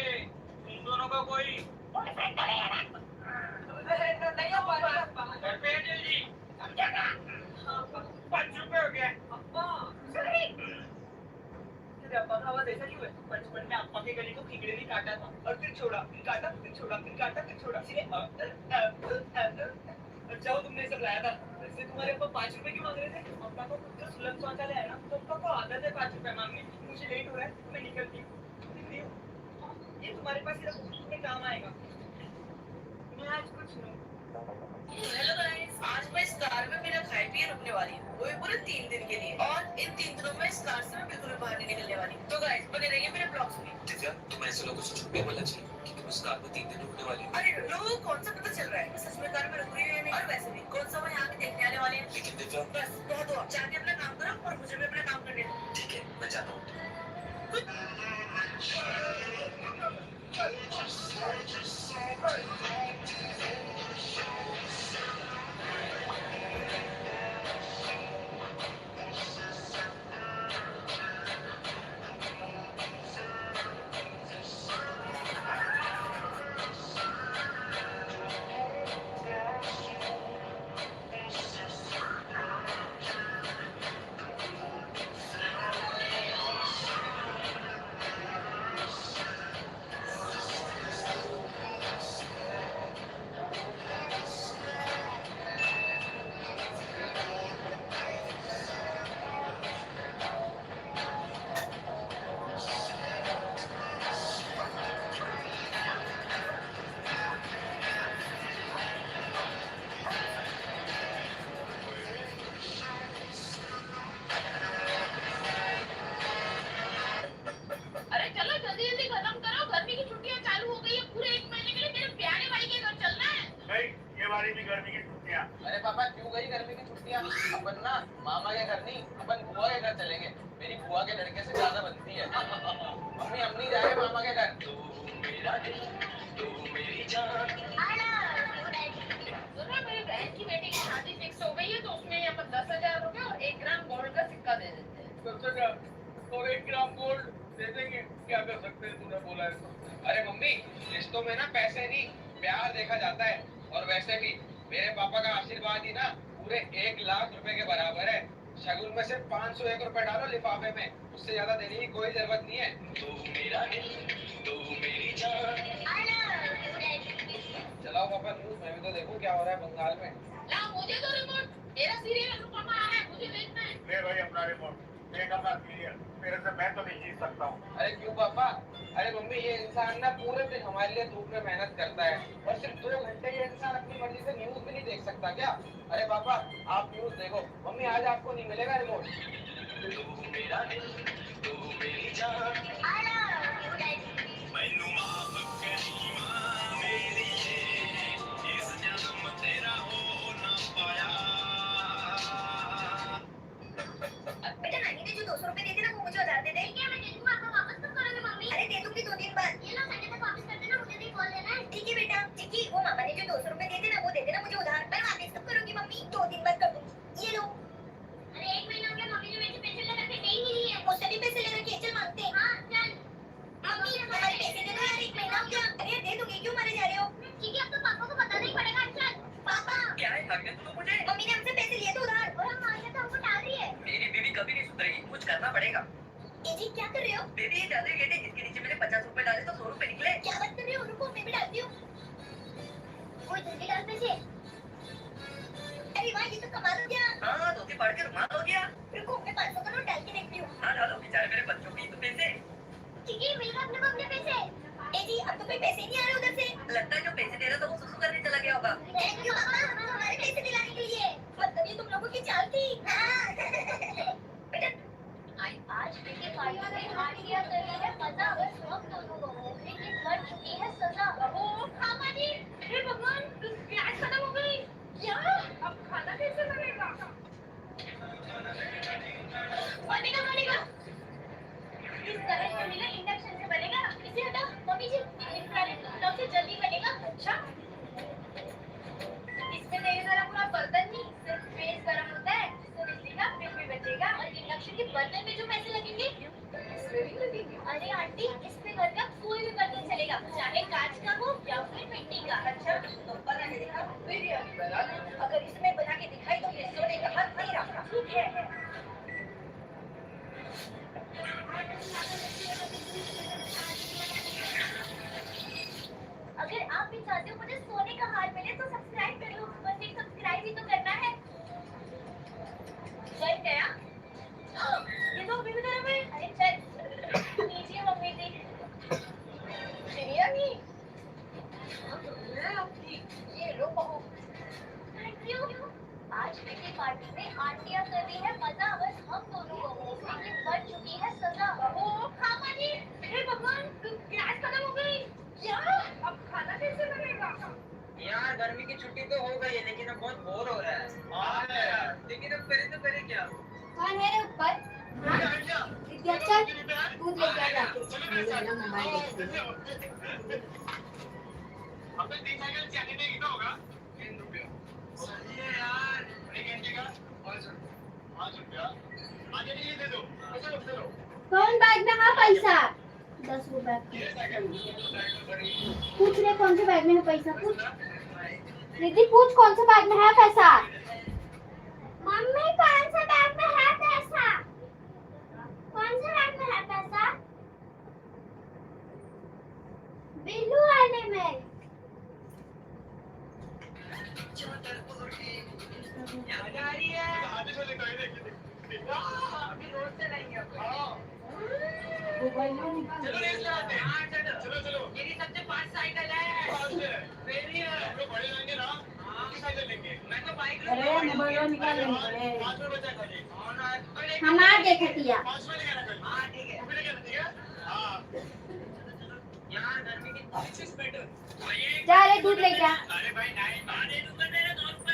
तुम दोनों का कोई बॉयफ्रेंड तो नहीं हो पा रहा घर पे जल्दी समझा ना 5 रुपए हो गया अप्पा अप्पा का आवाज ऐसा क्यों है? बचपन में अप्पा के गले को कीड़े ने काटा था और फिर छोड़ा, फिर काटा, फिर छोड़ा, फिर काटा, फिर छोड़ा। अच्छा वो तुमने सब लाया था। वैसे तुम्हारे अप्पा 5 रुपए क्यों मांग रहे थे? अप्पा को खुद का सुलभ शौचालय है ना, तो अप्पा को आदत है 5 रुपए मांगने। मुझे लेट हो रहा है, मैं निकलती हूँ। ये तुम्हारे पास सिर्फ तुम्हें काम आएगा। मैं आज कुछ नहीं। हेलो गाइस, आज मैं इस कार में बिना खाए पिए रुकने वाली हूँ, वो भी पूरे 3 दिन के लिए। और इन 3 दिनों में इस कार से मैं बिल्कुल भी बाहर नहीं निकलने वाली। तो गाइस बने रहिए मेरे ब्लॉग्स में। दिव्या, तुम ऐसे लोगों से छुपने वाला चाहिए कि तुम इस कार में 3 दिन रुकने वाली हो। अरे लोगों को कौन सा पता चल रहा है मैं सच में कार में रुक रही हूँ या नहीं। और वैसे भी कौन सा वो यहाँ पे देखने आने वाले हैं। लेकिन दिव्या, बस बहुत हुआ, जाके अपना काम करो और मुझे भी अपना काम करने दो। ठीक है, मैं जाता हूँ। अरे चलो जल्दी जल्दी खत्म करो, गर्मी की छुट्टियां चालू हो गई है। पूरे 1 महीने के लिए मेरे प्यारे भाई के घर चलना है। नहीं, ये वाली भी गर्मी की छुट्टियां। अरे पापा क्यों गई गर्मी की छुट्टियां? अपन ना मामा के घर नहीं, अपन बुआ के घर चलेंगे। मेरी बुआ के लड़के से ज्यादा बनती है। मम्मी हम नहीं जा रहे मामा के घर। सुनो मेरी बहन की बेटी की शादी फिक्स हो गई है, तो उसमें यहाँ पर 10,000 रुपए और 1 ग्राम गोल्ड का सिक्का दे देते हैं। 10,000 और 1 ग्राम गोल्ड दे देंगे। क्या कर सकते हैं, तूने बोला है तो। अरे मम्मी, रिश्तों में ना पैसे नहीं प्यार देखा जाता है। और वैसे भी मेरे पापा का आशीर्वाद ही ना पूरे 1 लाख रुपए के बराबर है। शगुन में सिर्फ 501 रुपए डालो लिफाफे में, उससे ज्यादा देने की कोई जरूरत नहीं है। तू मेरा दिल, तू मेरी जान। चलाओ पापा न्यूज, मैं भी तो देखूं क्या हो रहा है बंगाल में। ला मुझे तो रिमोट, मेरा सीरियल अनुपमा आ रहा है, मुझे देखना है। ले भाई अपना रिमोट, देख अपना सीरियल। मेरे से मैं तो नहीं जीत सकता हूँ। अरे क्यों पापा? अरे मम्मी, ये इंसान ना पूरे दिन हमारे लिए धूप में मेहनत करता है और सिर्फ 2 घंटे ये इंसान अपनी मर्जी से न्यूज भी नहीं देख सकता क्या? अरे पापा आप न्यूज देखो, मम्मी आज आपको नहीं मिलेगा रिमोट। तू मेरा दिल, तू मेरी जान। मैनू माफ करी मां मेरी, इस जन्म तेरा हो ना पाया। बेटा नानी ने जो 200 रुपए दिए थे ना, वो मुझे 1000 दे दे। क्या मैं दे दूंगा, आपको वापस कब करोगे मम्मी? अरे दे दूंगी 2 दिन बाद। ये लो संडे तक वापस कर देना, मुझे भी कॉल लेना है। ठीक है बेटा। चिक्की, वो मामा ने जो 200 रुपए दिए थे ना, वो दे देना मुझे उधार। मैं वापस कब करूंगी मम्मी? 2 दिन बाद कर दूंगी। ये लो। अरे 1 महीना हो गया, मम्मी ने मेरे से पैसे लेकर के दे ही नहीं है। मुझसे भी पैसे लेकर के चल मांगते हैं। हाँ चल। मम्मी हमारे पैसे दे दो यार, 1 महीना हो गया। अरे दे दूंगी, क्यों मारे जा रहे हो? ठीक है, अब तो पापा को बताना ही पड़ेगा। चल पापा। क्या है भाग्य, तू मुझे? मम्मी ने हमसे पैसे लिए थे उधार और हम मांगे तो हमको डाल रही है। मेरी बीवी कभी नहीं सुधरेगी, कुछ करना पड़ेगा। ए जी क्या कर रहे हो? बेबी ये जादुई गेट है, इसके नीचे मैंने 50 रुपए डाले तो 100 रुपए निकले। क्या बात कर रहे हो? रुको मैं भी डालती हूँ। कोई जल्दी डाल पैसे। अरे वाह, ये तो कमाल हो गया। हाँ, धोती पड़ के रुमाल हो गया। रुको मैं 500 का नोट डाल के देखती हूँ। हाँ डालो, बेचारे मेरे बच्चों की तो पैसे। ठीक है, मिल गए अपने को अपने पैसे। ए जी अब तो कोई पैसे नहीं आ रहे उधर से। लगता है जो पैसे दे रहा था वो सुसु करने चला गया होगा। थैंक यू पापा, हमारे पैसे दिलाने के लिए। मतलब ये तुम लोगों की चाल थी। हाँ। बेटा आज बेटे पार्टी में हार गया तो ये मजा अब सब दोनों लोगों लेकिन बढ़ चुकी है सजा। ओ खामा जी, हे भगवान, प्याज खत्म हो गई। क्या? अब खाना कैसे बनेगा? बनेगा। इस तरह से बनेगा, इंडक्शन से बनेगा। इसे हटा मम्मी जी, इंफ्रारेड स्टोव से जल्दी बनेगा। अच्छा इसमें नहीं जरा पूरा बर्तन नहीं, सिर्फ बेस गरम होता है, जिससे बिजली का बिल भी बचेगा। और इंडक्शन के बर्तन में जो पैसे लगेंगे इसमें भी लगेंगे। अरे आंटी, इसमें घर का कोई भी बर्तन चलेगा, चाहे कांच का हो या फिर मिट्टी का। अच्छा तो बना के दिखा, बिरयानी बना लो। अगर इसमें बना के दिखाई तो ये सोने का हाथ नहीं रखा। ठीक है। ना मोबाइल देखते हैं। अबे 3 साइकिल चने में कितना होगा? 3 रुपया। सही है यार। एक घंटे का 5 रुपया। आगे नहीं दे दो। चलो चलो। कौन बैग में है पैसा? 10 रुपए। ये साइकिल बड़ी। पूछ ले कौन से बैग में है पैसा, पूछ रिद्धि, पूछ कौन से बैग में है पैसा। मम्मी कौन से बैग में है पैसा? कौन से बैग में है पैसा? बिल्लू वाले में। याद आ रही है आगे से लेकर आए देखिए। अभी रोड से लाएंगे आपको। हाँ। चलो रेस लगाते हैं। हाँ चलो चलो चलो। मेरी सबसे फास्ट साइकिल है पास है। मेरी है हम लोग बड़े लेंगे ना। किस साइकिल लेंगे? मैं तो बाइक अरे मोबाइल निकाल लेंगे। 5 में बचा खाली। हमार देखतिया। 5 में लेके आना कल। हाँ ठीक है वो भी लेके आना, ठीक है? हाँ। यहाँ गर्मी की चीज बेटर जा रे दूध लेके आ। अरे भाई नहीं दे दूंगा तेरे 2 रुपए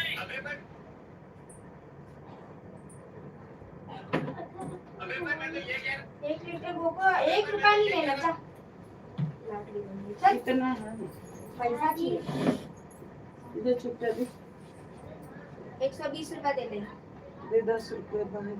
अबे मैं तो ये क्या 1 लीटर गोको 1 रुपया नहीं लेना, जा चल। कितना है? पैसा चाहिए इधर छुट्टा दे 120 रुपया दे दे। 10 रुपये बाहर।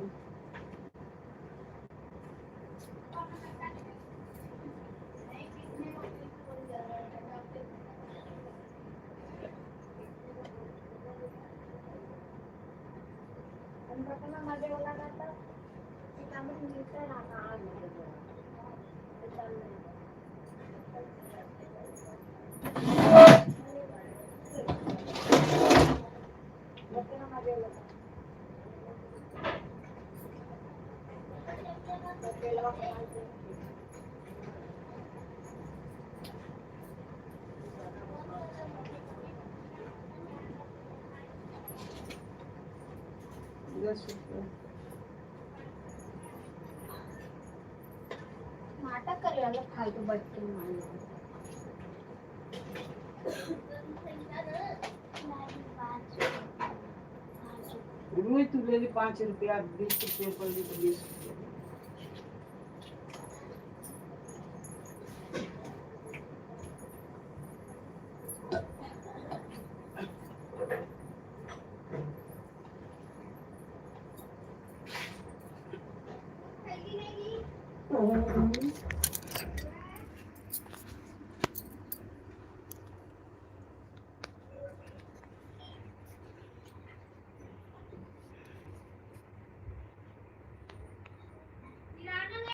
नाटक करे वाला खाई तो बैठ के मान लो। रुई तू ले ली 5 रुपया, 20 रुपये पर ली तो 20 रुपये। नहीं